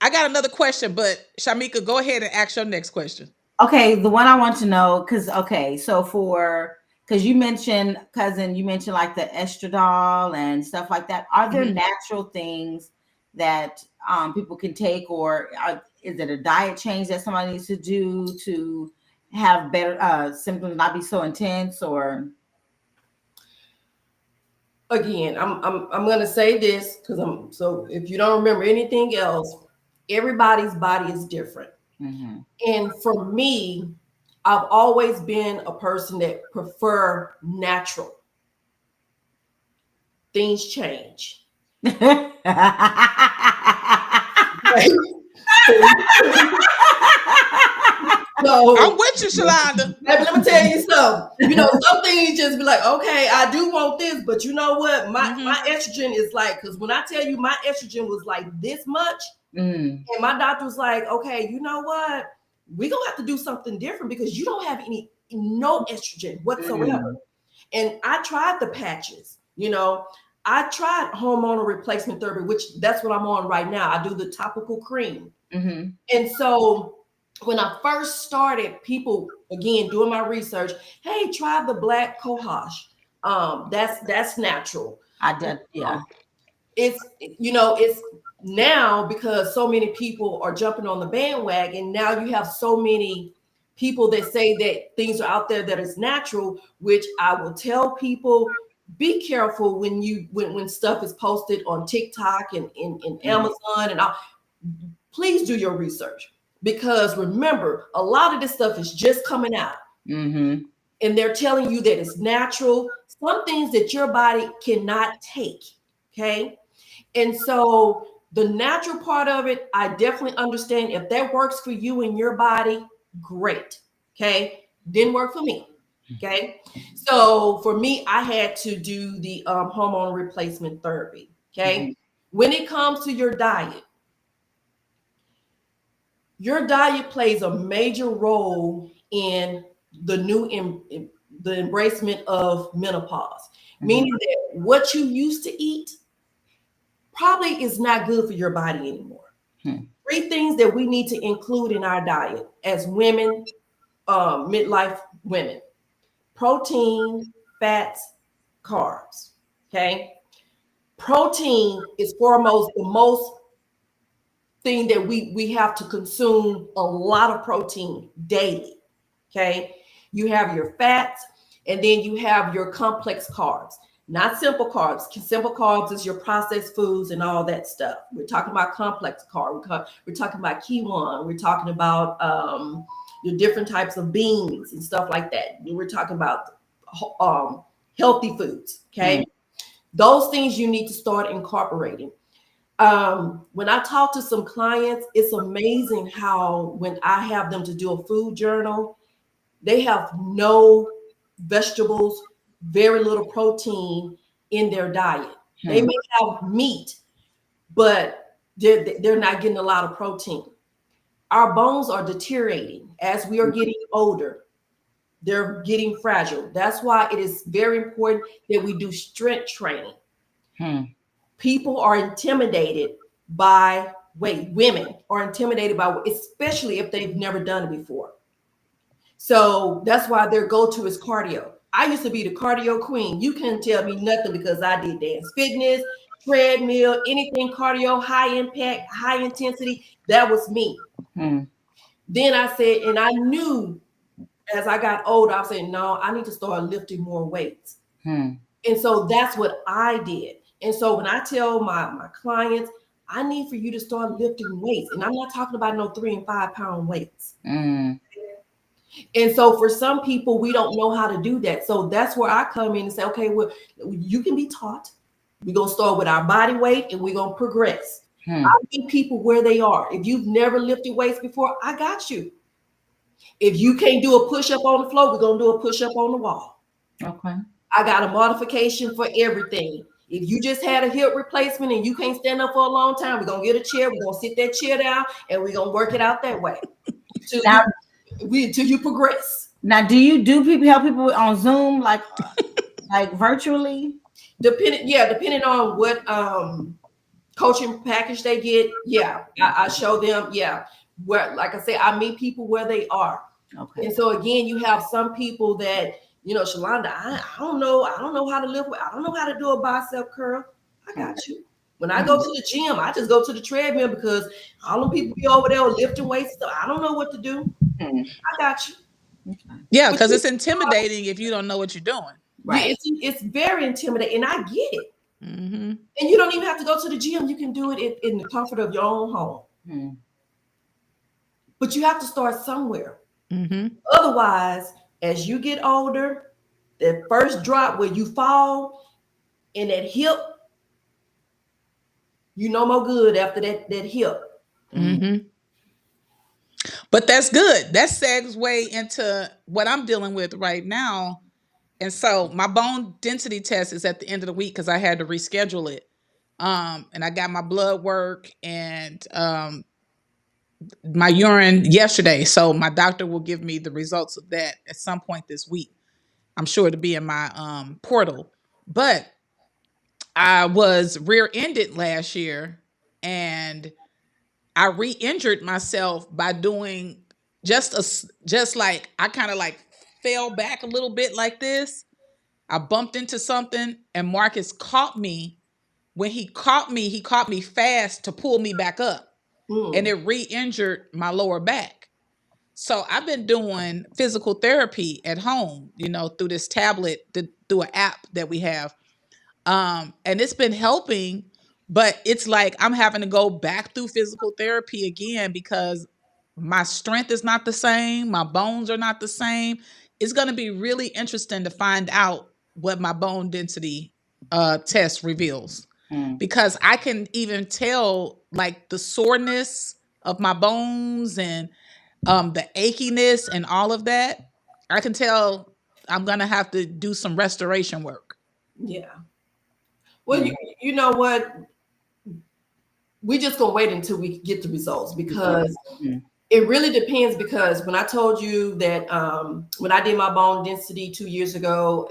I got another question, but Shimeka, go ahead and ask your next question.
Okay, the one I want to know, so because you mentioned, cousin, you mentioned like the estradiol and stuff like that. Are there
Mhm.
natural things that people can take, or is it a diet change that somebody needs to do to have better symptoms, not be so intense, or?
Again, I'm gonna say this because so if you don't remember anything else, everybody's body is different.
Mhm.
And for me, I've always been a person that prefer natural. Things change. Right?
I'm
So
with you, Shalonda.
let me tell you something. Some things just be like, okay, I do want this, but you know what? My
Hmm.
estrogen is like, because when I tell you my estrogen was like this much,
Mm.
and my doctor was like, okay, you know what? We're gonna have to do something different because you don't have no estrogen whatsoever.
Mm.
And I tried the patches, I tried hormonal replacement therapy, which that's what I'm on right now. I do the topical cream.
Mhm.
And so when I first started, people again doing my research, hey, try the black cohosh. That's natural.
I did, yeah.
It's now because so many people are jumping on the bandwagon. Now you have so many people that say that things are out there that is natural, which I will tell people, be careful when stuff is posted on TikTok and Amazon and all. Please do your research, because remember, a lot of this stuff is just coming out.
Mm-hmm.
And they're telling you that it's natural, some things that your body cannot take. Okay. And so the natural part of it, I definitely understand. If that works for you and your body, great. Okay. Didn't work for me. Okay. So for me, I had to do the hormone replacement therapy.
Mm-hmm.
Okay. When it comes to your diet plays a major role in the embracement of menopause,
Mm-hmm.
meaning that what you used to eat probably is not good for your body anymore.
Hmm.
3 things that we need to include in our diet as women, midlife women: protein, fats, carbs. Okay. Protein is foremost the most thing that we have to consume a lot of protein daily. Okay. You have your fats, And then you have your complex carbs, not simple carbs. Simple carbs is your processed foods and all that stuff. We're talking about complex carbs. We're talking about quinoa. We're talking about the different types of beans and stuff like that. We're talking about healthy foods. Okay. Those things you need to start incorporating. When I talk to some clients, it's amazing how when I have them to do a food journal, they have no vegetables, very little protein in their diet. They may have meat, but they're not getting a lot of protein. Our bones are deteriorating as we are getting older. They're getting fragile. That's why it is very important that we do strength training. People are intimidated by weight. Women are intimidated by weight, especially if they've never done it before. So that's why their go-to is cardio. I used to be the cardio queen. You couldn't tell me nothing because I did dance fitness, treadmill, anything cardio, high impact, high intensity. That was me. Then I said, and I knew as I got older, I said, no, I need to start lifting more weights. And so that's what I did. And so when I tell my clients, I need for you to start lifting weights. And I'm not talking about no 3 and 5 pound weights. And so for some people, we don't know how to do that. So that's where I come in and say, okay, well, you can be taught. We're going to start with our body weight and we're going to progress. I meet people where they are. If you've never lifted weights before, I got you. If you can't do a push-up on the floor, we're going to do a push-up on the wall.
Okay.
I got a modification for everything. If you just had a hip replacement and you can't stand up for a long time, we're going to get a chair. We're going to sit that chair down and we're going to work it out that way till you progress.
Now, do you help people on Zoom, like virtually?
Depending on what coaching package they get. Yeah, I show them. Yeah, where, like I say, I meet people where they are.
Okay.
And so again, you have some people that, Shulanda, I don't know how to lift. I don't know how to do a bicep curl. I got you. When I go to the gym, I just go to the treadmill because all the people be over there lifting weights. So I don't know what to do. I got you.
Yeah, because it's intimidating if you don't know what you're doing.
Right. Yeah, it's very intimidating, and I get it. And you don't even have to go to the gym. You can do it in the comfort of your own home. But you have to start somewhere. Otherwise, as you get older, that first drop where you fall in that hip, you no more good after that hip.
But that's good. That segue into what I'm dealing with right now. And so my bone density test is at the end of the week because I had to reschedule it. And I got my blood work and my urine yesterday. So my doctor will give me the results of that at some point this week. I'm sure to be in my portal. But I was rear-ended last year and I re-injured myself by doing just like I kind of like fell back a little bit like this. I bumped into something and Marcus caught me. When he caught me fast to pull me back up. And it re-injured my lower back. So I've been doing physical therapy at home, through this tablet, through an app that we have. And it's been helping, but it's like I'm having to go back through physical therapy again because my strength is not the same. My bones are not the same. It's going to be really interesting to find out what my bone density test reveals. Because I can even tell like the soreness of my bones and the achiness and all of that. I can tell I'm going to have to do some restoration work.
Yeah. Well, you know what? We just gonna wait until we get the results because it really depends. Because when I told you that when I did my bone density 2 years ago,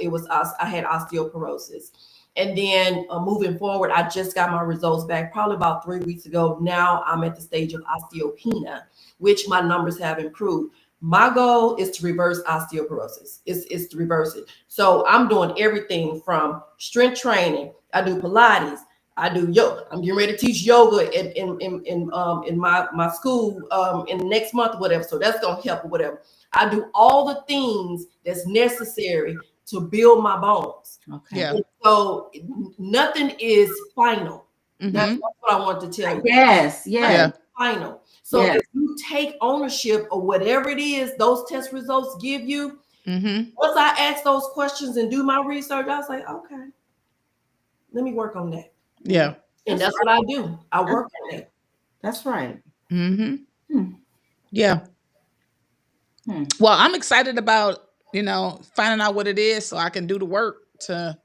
I had osteoporosis. And then moving forward, I just got my results back probably about 3 weeks ago. Now I'm at the stage of osteopenia, which my numbers have improved. My goal is to reverse osteoporosis. It's to reverse it. So I'm doing everything from strength training. I do Pilates. I do yoga. I'm getting ready to teach yoga in my school in the next month or whatever. So that's gonna help or whatever. I do all the things that's necessary to build my bones.
Okay.
Yeah.
And so nothing is final. That's
Mm-hmm.
what I want to tell you.
Yes.
Nothing
Yes.
is final. So
Yes.
if you take ownership of whatever it is those test results give you,
Mm-hmm.
once I ask those questions and do my research, I was like, okay, let me work on that.
Yeah.
And that's what I do. I work on that.
That's right.
Mm-hmm.
Hmm.
Yeah.
Hmm.
Well, I'm excited about, finding out what it is so I can do the work to,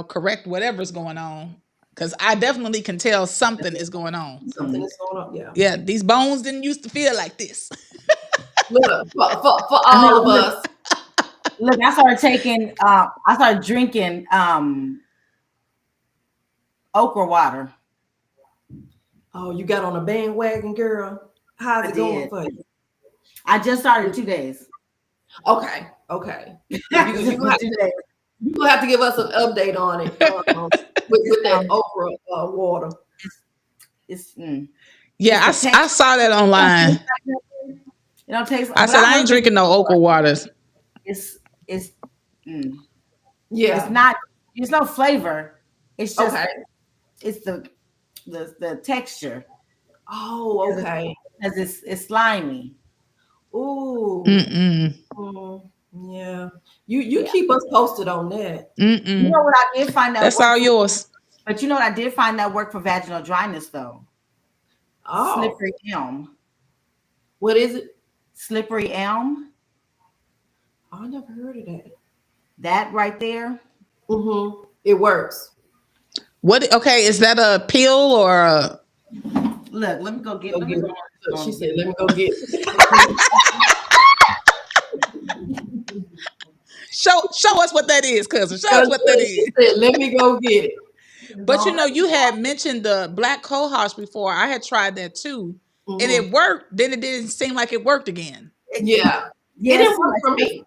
correct whatever's going on. Because I definitely can tell something is going on.
Something is going on. Yeah.
Yeah, these bones didn't used to feel like this.
Look, for
I know.
all of us.
Look, I started drinking okra water.
Oh, you got on a bandwagon, girl. How's it going for you?
I just started 2 days.
Okay. You gonna have to give us an update on it with that okra water.
Yeah, I saw that online.
It don't taste.
I said I ain't drinking no okra waters.
It's
Yeah.
It's not. There's no flavor. It's just.
Okay.
It's the texture.
Oh, okay.
Because it's slimy.
Ooh. Yeah. You keep us posted on that.
You know what I did find out?
That's all yours.
But you know what I did find that worked for vaginal dryness though.
Oh.
Slippery elm.
What is it?
Slippery elm.
I never heard of that.
That right there.
Mm-hmm. It works.
What? Okay, is that a pill or a?
Look, let me go get.
She said, "Let me go get."
Show us what that is, cousin. Show us what that is.
Said, "Let me go get it."
But you had mentioned the black cohosh before. I had tried that too, and it worked. Then it didn't seem like it worked again.
Yeah, it didn't work for me.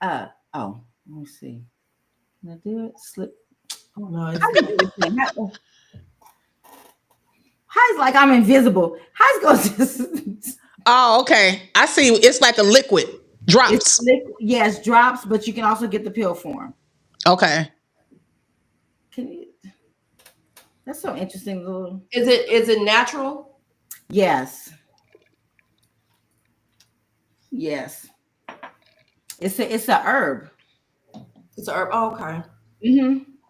Oh, let me see. Can I do it? Slip.
Oh no!
How's like I'm invisible? How's goes this?
Oh, okay. I see. It's like a liquid. Drops.
Yes, drops, but you can also get the pill form.
Okay.
Can you? That's so interesting. Little.
Is it natural?
Yes. Yes. It's a herb.
It's a herb. Oh, okay.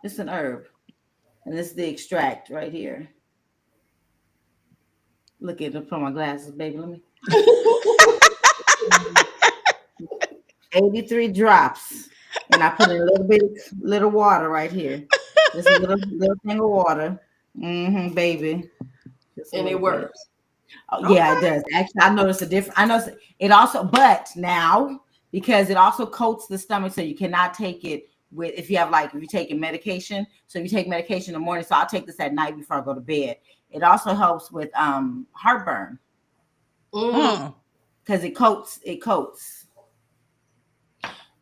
It's an herb, and this is the extract right here. Look at it. Put on my glasses, baby. Let me. 83 drops, and I put in a little water right here. Just a little thing of water, baby.
And it works.
Oh, yeah, it does. Actually, I noticed a difference. I noticed it also, but now because it also coats the stomach, so you cannot take it with if you're taking medication. So if you take medication in the morning, so I'll take this at night before I go to bed. It also helps with heartburn because it coats.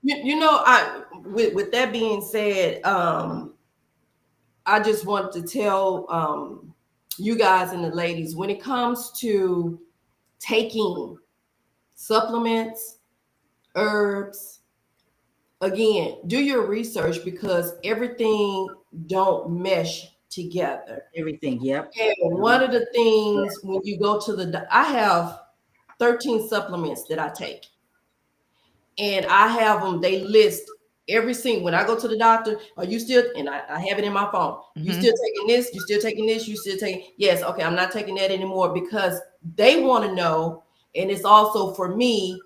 With that being said, I just want to tell you guys and the ladies, when it comes to taking supplements, herbs, again, do your research because everything don't mesh together.
Everything, yep.
And one of the things when you go to I have 13 supplements that I take. And I have them, they list every single, when I go to the doctor, are you still, and I have it in my phone, you still taking this, you still taking this, you still taking, yes, okay, I'm not taking that anymore because they want to know, and it's also for me,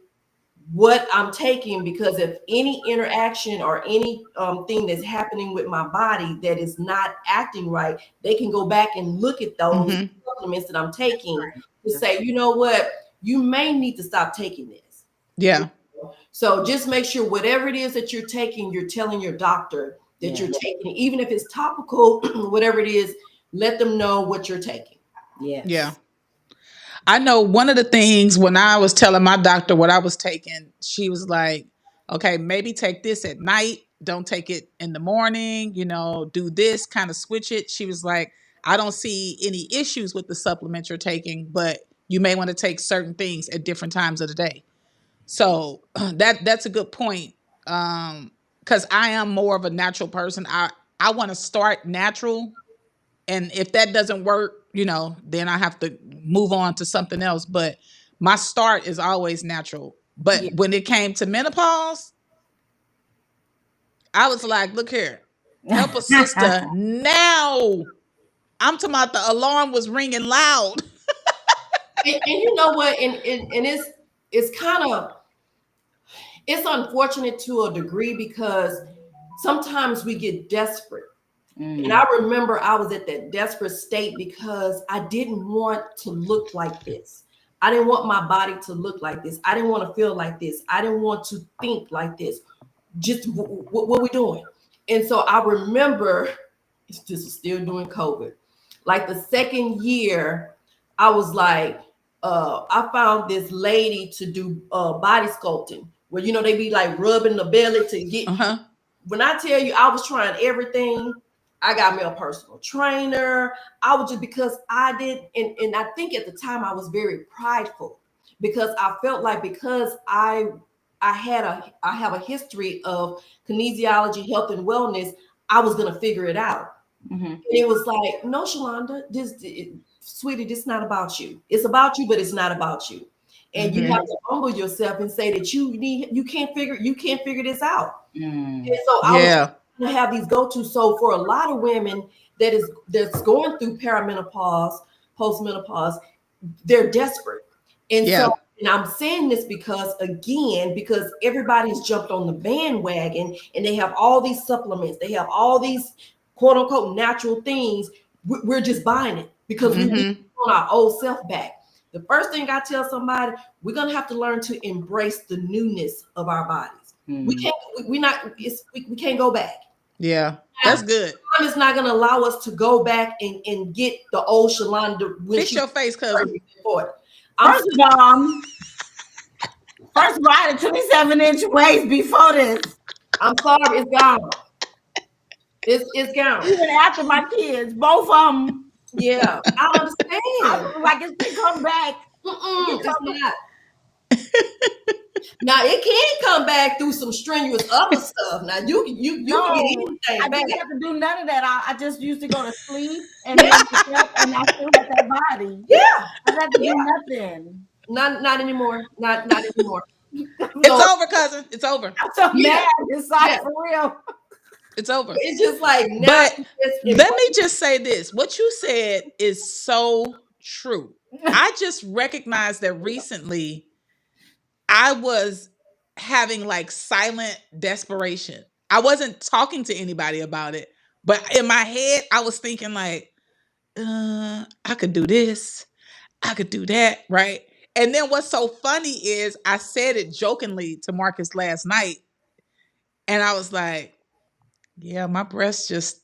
what I'm taking, because if any interaction or any thing that's happening with my body that is not acting right, they can go back and look at those supplements that I'm taking to say, you know what, you may need to stop taking this.
Yeah.
So just make sure whatever it is that you're taking, you're telling your doctor that you're taking, even if it's topical, whatever it is, let them know what you're taking.
Yes.
Yeah. I know one of the things when I was telling my doctor what I was taking, she was like, okay, maybe take this at night. Don't take it in the morning, do this, kind of switch it. She was like, I don't see any issues with the supplement you're taking, but you may want to take certain things at different times of the day. So that's a good point. Because I am more of a natural person. I want to start natural, and if that doesn't work, then I have to move on to something else. But my start is always natural. But
Yeah.
when it came to menopause, I was like, look here, help a sister now. I'm talking about the alarm was ringing loud.
And you know what? And it's kind of it's unfortunate to a degree because sometimes we get desperate. And I remember I was at that desperate state because I didn't want to look like this. I didn't want my body to look like this. I didn't want to feel like this. I didn't want to think like this. Just what we doing? And so I remember this was still during COVID. Like the second year, I was like, I found this lady to do body sculpting where they be like rubbing the belly to get.
Uh-huh.
When I tell you I was trying everything, I got me a personal trainer. I was just because I did, and I think at the time I was very prideful because I felt like because I have a history of kinesiology, health and wellness, I was gonna figure it out.
Mm-hmm.
And it was like, no, Shulanda, sweetie, this is not about you. It's about you, but it's not about you. And you have to humble yourself and say that you can't figure this out. And so I was gonna have these go-to. So for a lot of women that's going through perimenopause, postmenopause, they're desperate. And so, and I'm saying this because everybody's jumped on the bandwagon and they have all these supplements, they have all these quote unquote natural things. We're just buying it because we want our old self back. The first thing I tell somebody, we're gonna have to learn to embrace the newness of our bodies. We can't go back.
Yeah, that's good.
Time is not gonna allow us to go back and get the old Shulanda.
Fix your face, cousin.
First of all, I had a 27-inch waist before this.
I'm sorry, it's gone. It's gone.
Even after my kids, both of them.
Yeah, I understand.
I was like, it's to come back.
It's not. Now it can come back through some strenuous other stuff. Now you can get anything
I
back.
didn't have to do none of that. I just used to go to sleep and then wake up and I still had that body.
Yeah,
I had to do nothing.
Not anymore. Not anymore.
It's over, cousin. It's over.
I'm so mad. It's like for real.
It's over.
It's just like now.
But let me just say this. What you said is so true. I just recognized that recently I was having like silent desperation. I wasn't talking to anybody about it, but in my head, I was thinking like, I could do this. I could do that, right? And then what's so funny is I said it jokingly to Marcus last night, and I was like, yeah, my breasts just,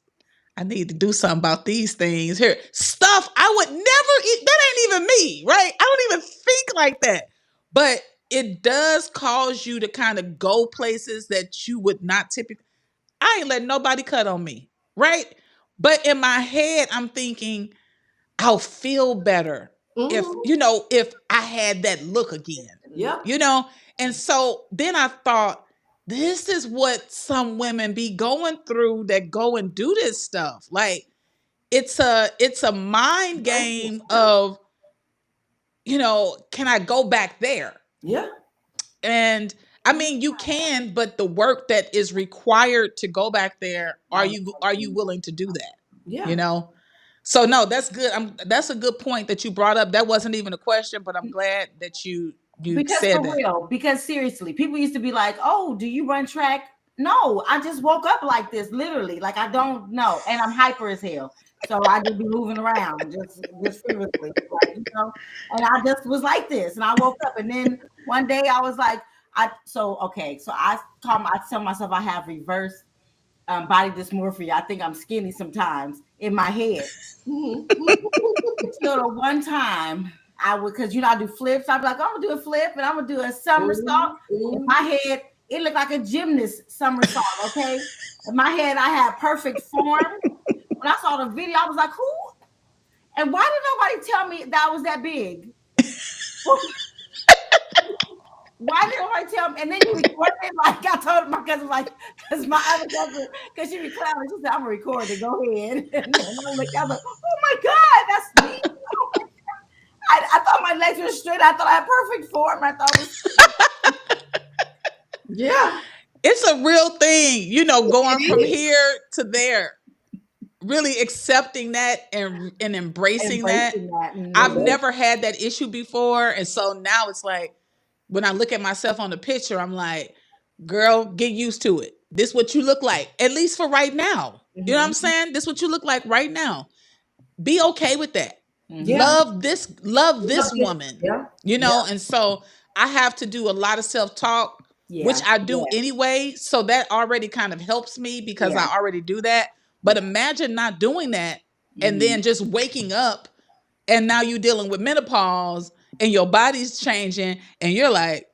I need to do something about these things here. Stuff I would never eat. That ain't even me, right? I don't even think like that. But it does cause you to kind of go places that you would not typically. I ain't letting nobody cut on me, right? But in my head, I'm thinking, I'll feel better if I had that look again.
Yeah.
And so then I thought, this is what some women be going through that go and do this stuff. Like it's a mind game of, can I go back there?
Yeah.
And I mean, you can, but the work that is required to go back there, are you willing to do that?
Yeah.
So no, that's good. That's a good point that you brought up. That wasn't even a question, but I'm glad that you
because
said
for
that.
real, because seriously, people used to be like, "Oh, do you run track?" No, I just woke up like this, literally. Like I don't know, and I'm hyper as hell, so I just be moving around, just seriously, like, And I just was like this, and I woke up, and then one day I was like, I tell myself I have reverse body dysmorphia. I think I'm skinny sometimes in my head. Until the one time I would, because I do flips. I'd be like, I'm gonna do a flip and I'm gonna do a somersault. In my head, it looked like a gymnast somersault. Okay, in my head, I had perfect form. When I saw the video, I was like, who? And why did nobody tell me that I was that big? Why did nobody tell me? And then you recorded it. Like I told my cousin, like, because my other cousin, because she be clowning. She said, "I'm gonna record it. Go ahead." And then I was like, "Oh my god, that's me." I thought my legs were straight. I thought I had perfect form. I thought it was.
Yeah,
It's a real thing, going from
it is.
here to there. Really accepting that and embracing that.
Embracing that.
I've
Mhm.
never had that issue before. And so now it's like when I look at myself on the picture, I'm like, girl, get used to it. This what you look like, at least for right now. You know what I'm
Mhm.
saying? This what you look like right now. Be okay with that.
Yeah,
Mhm.
Love this woman.
yeah, yeah,
And so I have to do a lot of self-talk, which
Yeah.
I do
Yeah.
anyway. So that already kind of helps me because
Yeah.
I already do that. But imagine not doing that and
Mhm.
then just waking up and now you're dealing with menopause and your body's changing and you're like,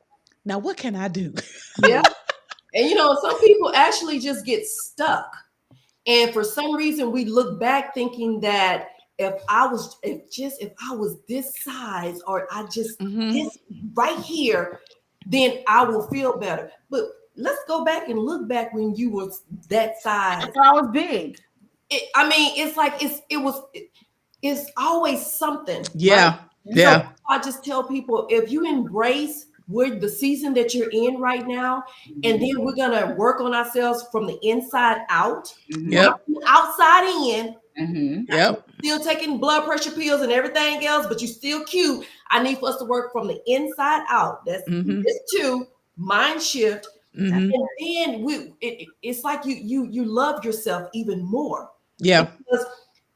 now what can I do?
yeah. And some people actually just get stuck. And for some reason, we look back thinking that if I was this size or I just
Hmm.
this right here, then I will feel better. But let's go back and look back when you was that
I
size.
thought I was big.
I mean, it's like it's always something, right?
Yeah.
So
Yeah.
I just tell people if you embrace with the season that you're in right now, and
Mhm.
then we're gonna work on ourselves from the inside out,
Mhm.
not
Yep.
from the outside in.
Mhm.
Yep.
Still taking blood pressure pills and everything else, but you still cute. I need for us to work from the inside out. That's
Hmm.
this too, mind shift.
That's
Hmm.
And then it's like you love yourself even more
Yeah.
because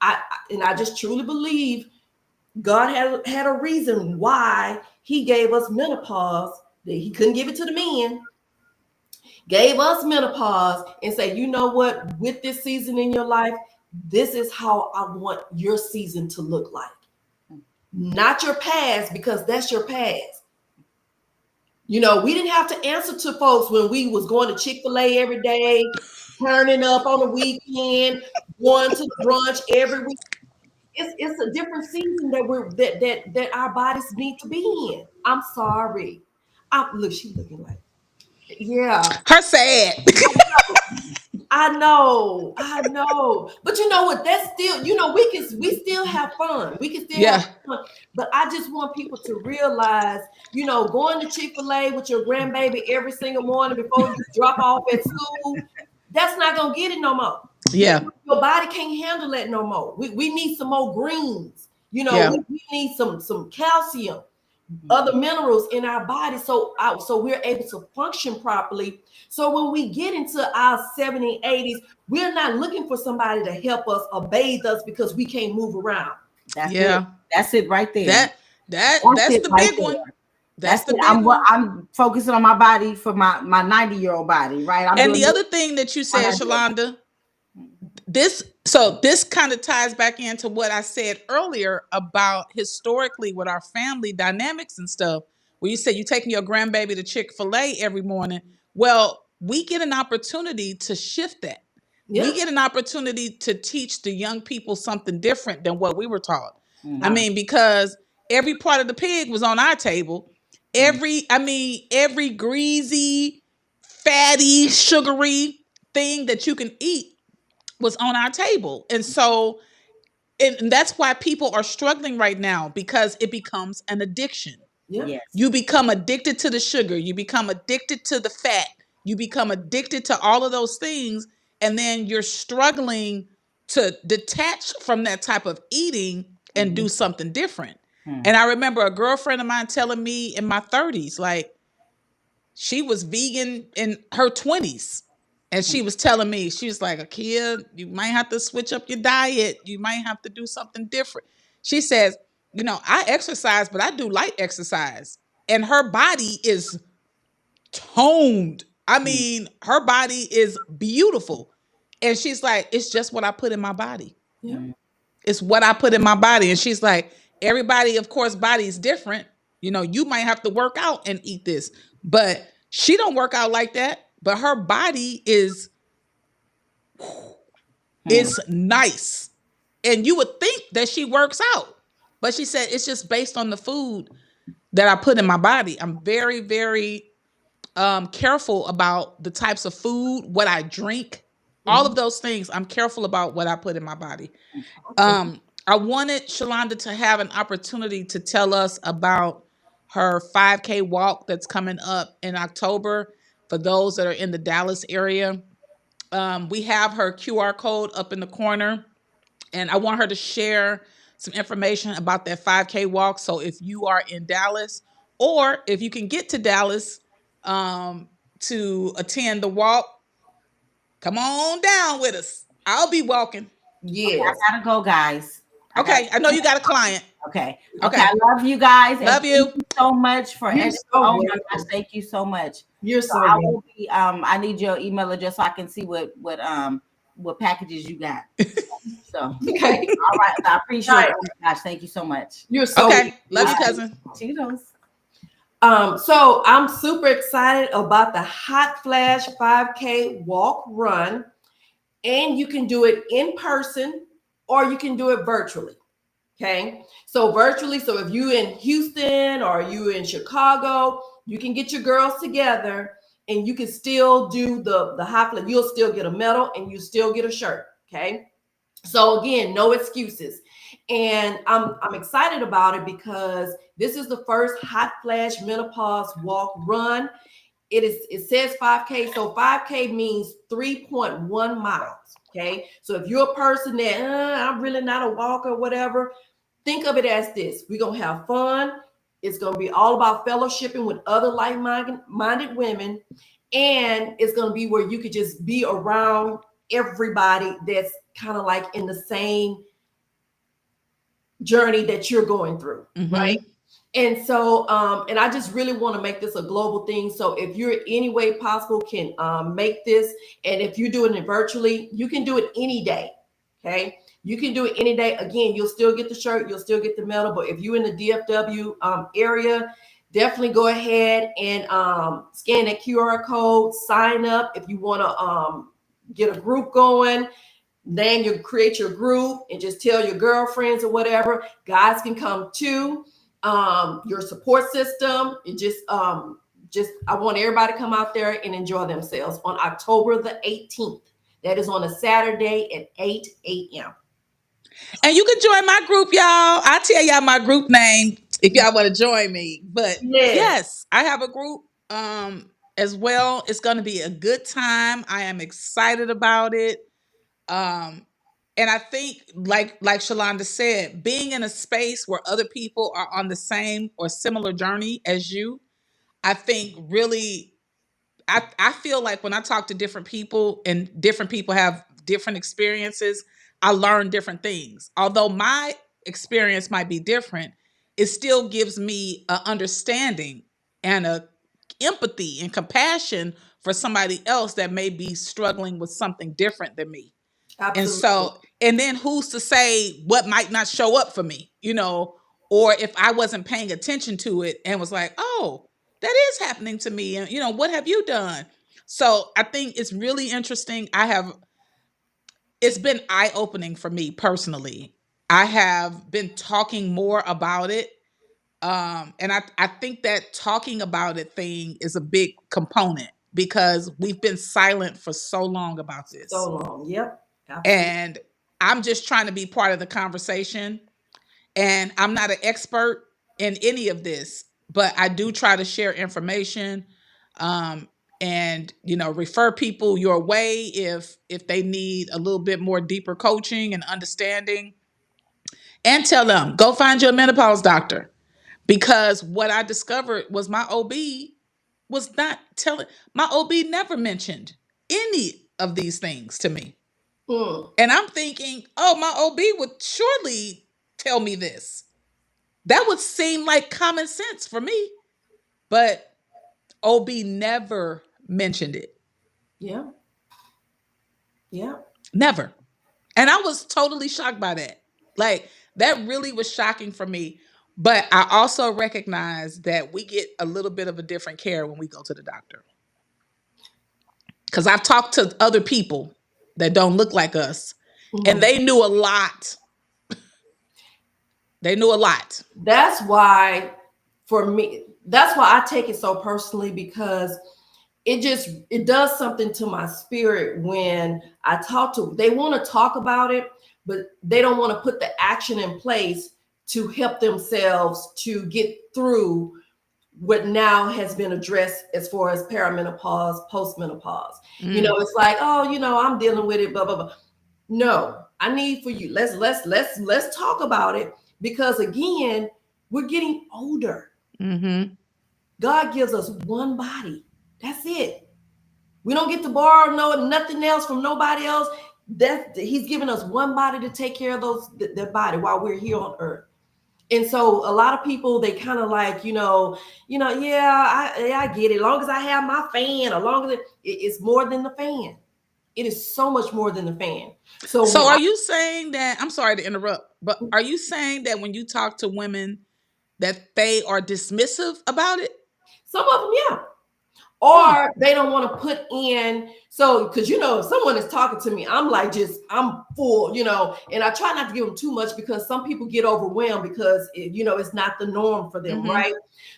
I just truly believe God had a reason why He gave us menopause. That He couldn't give it to the men. Gave us menopause and say, you know what? With this season in your life, this is how I want your season to look like. Not your past, because that's your past. We didn't have to answer to folks when we was going to Chick-fil-A every day, turning up on the weekend, going to brunch every week. It's a different season that our bodies need to be in. I'm sorry. Look, she looking like, yeah.
Her sad.
I know. But you know what? That's still, we still have fun. We can still have
Yeah.
fun. But I just want people to realize, going to Chick-fil-A with your grandbaby every single morning before you drop off at school, that's not gonna get it no more.
Yeah.
Your body can't handle that no more. We need some more greens.
Yeah.
We need some calcium,
Mhm.
other minerals in our body, so we're able to function properly. So when we get into our 70s, 80s, we're not looking for somebody to help us or bathe us because we can't move around.
That's it.
Yeah.
That's it right there.
That
That's
that's
it
the
right
big one.
there.
That's
That's
the
it.
big one.
I'm focusing on my body for my 90-year-old body, right? I'm
And
doing
the
this
other thing that you
for my
said,
90-year-old
Shulanda, this kind of ties back into what I said earlier about historically with our family dynamics and stuff. Where you said you taking your grandbaby to Chick-fil-A every morning. Well, we get an opportunity to shift that. We
Yeah.
get an opportunity to teach the young people something different than what we were taught. I
body.
mean, because every part of the pig was on our table.
Mhm.
Every greasy, fatty, sugary thing that you can eat was on our table. And so, and that's why people are struggling right now because it becomes an addiction.
Yeah.
Yes.
You become addicted to the sugar, you become addicted to the fat, you become addicted to all of those things. And then you're struggling to detach from that type of eating and
Mhm.
do something different.
Mhm.
And I remember a girlfriend of mine telling me in my 30s, like, she was vegan in her 20s. And she was telling me, she was like, Keya, you might have to switch up your diet. You might have to do something different. She says, I exercise, but I do light exercise. And her body is toned. I mean, her body is beautiful. And she's like, it's just what I put in my body.
Yeah.
Mhm.
It's what I put in my body. And she's like, everybody, of course, body is different. You might have to work out and eat this, but she don't work out like that. But her body
Mhm.
is nice. And you would think that she works out. But she said it's just based on the food that I put in my body. I'm very, very careful about the types of food, what I drink, all of those things. I'm careful about what I put in my body. I wanted Shulanda to have an opportunity to tell us about her 5K walk that's coming up in October for those that are in the Dallas area. We have her QR code up in the corner, and I want her to share some information about that 5K walk. So if you are in Dallas, or if you can get to Dallas to attend the walk, come on down with us. I'll be walking.
Yes.
I gotta go, guys.
Okay, I know you got a client.
Okay.
Okay.
I love you guys.
Love
and
you.
Thank you so much for
You're
educating.
so
Oh my
welcome.
gosh, thank you so much.
You're so
I
welcome.
will be I need your email address so I can see what packages you got. So
Okay.
all right. I appreciate
Right.
it. Oh my gosh, thank you so much.
You're so
Okay. Love you, cousin.
Cheetos.
So I'm super excited about the Hot Flash 5K walk run. And you can do it in person or you can do it virtually. Okay. So virtually, so if you in Houston or you in Chicago, you can get your girls together and you can still do the hot flash. You'll still get a medal and you still get a shirt. Okay. So again, no excuses. And I'm excited about it because this is the first Hot Flash Menopause walk run. It says 5K. So 5K means 3.1 miles. Okay. So if you're a person that I'm really not a walker or whatever, think of it as this. We're gonna have fun. It's gonna be all about fellowshipping with other like-minded women. And it's gonna be where you could just be around everybody that's kind of like in the same journey that you're going through, right? And so, and I just really want to make this a global thing. So if you're any way possible can make this, and if you're doing it virtually, you can do it any day. Okay, you can do it any day. Again, you'll still get the shirt, you'll still get the medal. But if you're in the DFW area, definitely go ahead and scan that QR code, sign up if you want to get a group going. Then you create your group and just tell your girlfriends or whatever. Guys can come too. Your support system. It just I want everybody to come out there and enjoy themselves on October the 18th. That is on a Saturday at 8 a.m.
And you can join my group, y'all. I'll tell y'all my group name if y'all want to join me. But yes, I have a group as well. It's going to be a good time. I am excited about it. And I think, like Shulanda said, being in a space where other people are on the same or similar journey as you, I think really, I feel like when I talk to different people and different people have different experiences, I learn different things. Although my experience might be different, it still gives me an understanding and a empathy and compassion for somebody else that may be struggling with something different than me.
Absolutely.
And so, and then who's to say what might not show up for me, or if I wasn't paying attention to it and was like, oh, that is happening to me. And, what have you done? So I think it's really interesting. It's been eye-opening for me personally. I have been talking more about it. And I think that talking about it thing is a big component because we've been silent for so long about this.
So long. Yep. Absolutely.
And I'm just trying to be part of the conversation. And I'm not an expert in any of this, but I do try to share information and refer people your way if they need a little bit more deeper coaching and understanding. And tell them, go find your menopause doctor. Because what I discovered was my OB was not telling, my OB never mentioned any of these things to me. And I'm thinking, oh, my OB would surely tell me this. That would seem like common sense for me. But OB never mentioned it.
Yeah. Yeah.
Never. And I was totally shocked by that. Like, that really was shocking for me. But I also recognize that we get a little bit of a different care when we go to the doctor. Because I've talked to other people that don't look like us, and they knew a lot. They knew a lot.
That's why for me, that's why I take it so personally, because it does something to my spirit when I talk to, they want to talk about it, but they don't want to put the action in place to help themselves to get through what now has been addressed as far as perimenopause, postmenopause. You know, it's like, oh, you know, I'm dealing with it, blah, blah, blah. No, I need for you. Let's talk about it, because again, we're getting older. God gives us one body. That's it. We don't get to borrow nothing else from nobody else. He's given us one body to take care of their body while we're here on earth. And so a lot of people, they kind of like, yeah, I get it. As long as I have my fan, as long as it's more than the fan. It is so much more than the fan.
So are you saying that, I'm sorry to interrupt, but are you saying that when you talk to women that they are dismissive about it?
Some of them, yeah. Or they don't want to put in, so, because, if someone is talking to me, I'm like, I'm full, and I try not to give them too much, because some people get overwhelmed because, it's not the norm for them, right?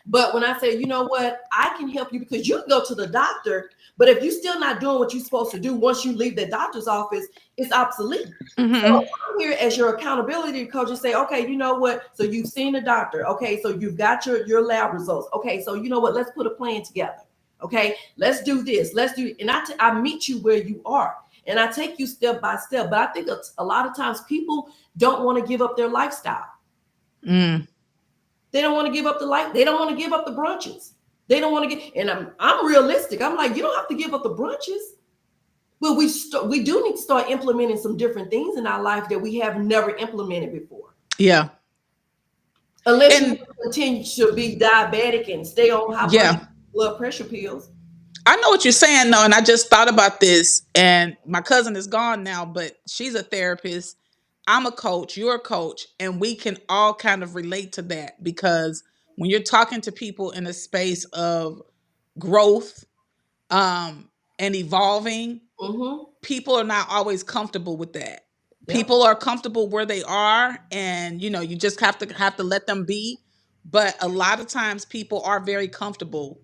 But when I say, you know what, I can help you, because you can go to the doctor, but if you're still not doing what you're supposed to do once you leave the doctor's office, it's obsolete. So I'm here as your accountability coach and say, okay, you know what? So you've seen the doctor. Okay, so you've got your lab results. Okay, so you know what? Let's put a plan together. Okay, let's do this. Let's do it. And I meet you where you are, and I take you step by step. But I think a lot of times people don't want to give up their lifestyle. They don't want to give up the life. They don't want to give up the brunches. They don't want to get. And I'm realistic. I'm like, you don't have to give up the brunches. But we do need to start implementing some different things in our life that we have never implemented before.
Yeah.
Unless you continue to be diabetic and stay on high blood pressure pills.
I know what you're saying, though, and I just thought about this, and my cousin is gone now, but she's a therapist. I'm a coach, you're a coach, and we can all kind of relate to that, because when you're talking to people in a space of growth and evolving, people are not always comfortable with that. People are comfortable where they are, and you just have to let them be. But a lot of times people are very comfortable,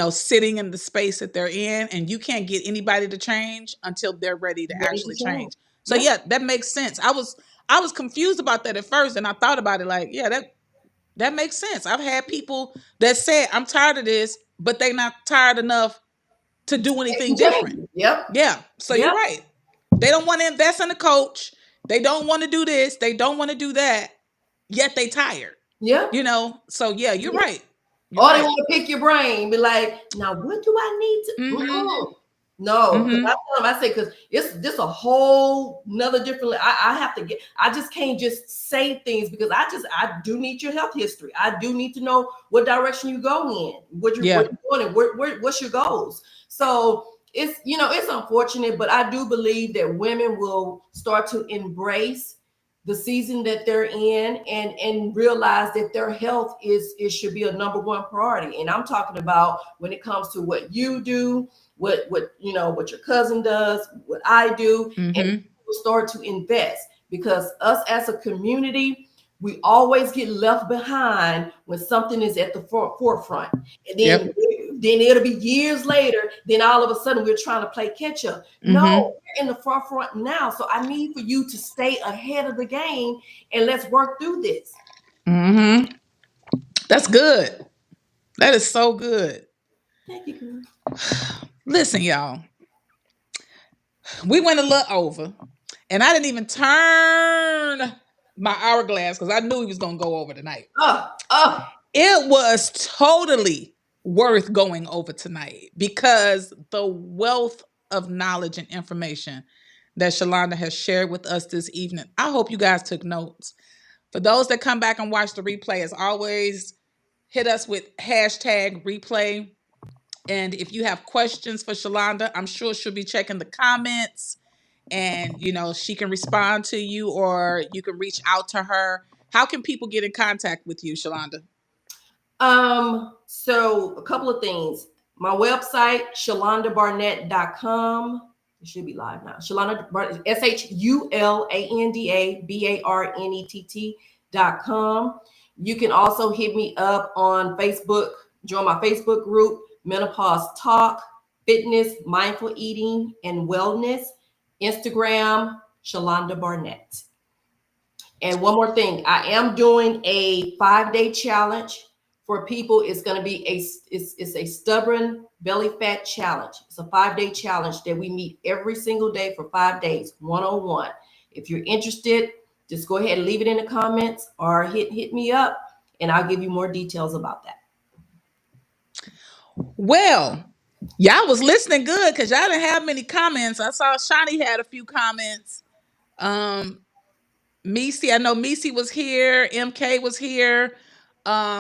sitting in the space that they're in, and you can't get anybody to change until they're ready to actually change. So yeah, that makes sense. I was confused about that at first, and I thought about it like, yeah, that makes sense. I've had people that said, I'm tired of this, but they're not tired enough to do anything different. Yeah. So you're right. They don't want to invest in a coach. They don't want to do this. They don't want to do that. Yet they tired.
Yeah.
So yeah, you're right.
They want to pick your brain, be like, now what do I need to? No, because I tell them, I say, because it's just a whole nother different. I just can't just say things, because I do need your health history. I do need to know what direction you go in, what you're doing, and what's your goals. So it's unfortunate, but I do believe that women will start to embrace the season that they're in, and realize that their health should be a number one priority. And I'm talking about when it comes to what you do, what your cousin does, what I do, and people start to invest, because us as a community, we always get left behind when something is at the forefront. And then it'll be years later, then all of a sudden we're trying to play catch up. No, we're in the forefront now. So I need for you to stay ahead of the game, and let's work through this.
That's good. That is so good.
Thank you, girl.
Listen, y'all. We went a little over, and I didn't even turn my hourglass because I knew he was going to go over tonight. It was totally worth going over tonight, because the wealth of knowledge and information that Shulanda has shared with us this evening, I hope you guys took notes. For those that come back and watch the replay, as always, hit us with #replay. And if you have questions for Shulanda, I'm sure she'll be checking the comments, and she can respond to you, or you can reach out to her. How can people get in contact with you, Shulanda?
So a couple of things. My website, ShulandaBarnett.com. It should be live now. Shulanda Barnett, ShulandaBarnett.com. You can also hit me up on Facebook, join my Facebook group, Menopause Talk, Fitness, Mindful Eating, and Wellness. Instagram, Shulanda Barnett. And one more thing, I am doing a 5-day challenge for people. It's going to be it's a stubborn belly fat challenge. It's a 5-day challenge that we meet every single day for 5 days, one-on-one. If you're interested, just go ahead and leave it in the comments or hit me up and I'll give you more details about that.
Well, y'all was listening good because y'all didn't have many comments. I saw Shawnee had a few comments. Misi, I know Misi was here. MK was here.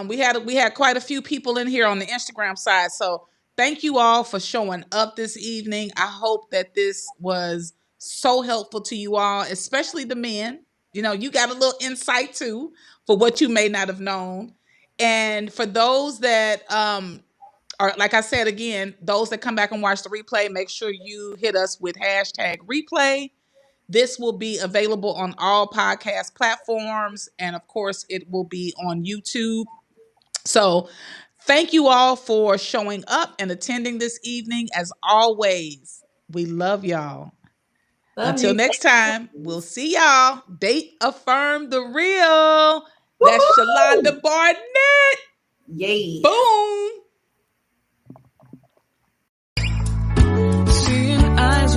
We had quite a few people in here on the Instagram side. So thank you all for showing up this evening. I hope that this was so helpful to you all, especially the men. You know, you got a little insight too for what you may not have known. And for those that are, like I said again, those that come back and watch the replay, make sure you hit us with #replay. This will be available on all podcast platforms. And of course, it will be on YouTube. So thank you all for showing up and attending this evening. As always, we love y'all.
Love
Until
you.
next time, we'll see y'all. Date Affirm the Real. That's
Woo-hoo!
Shulanda Barnett.
Yay.
Boom.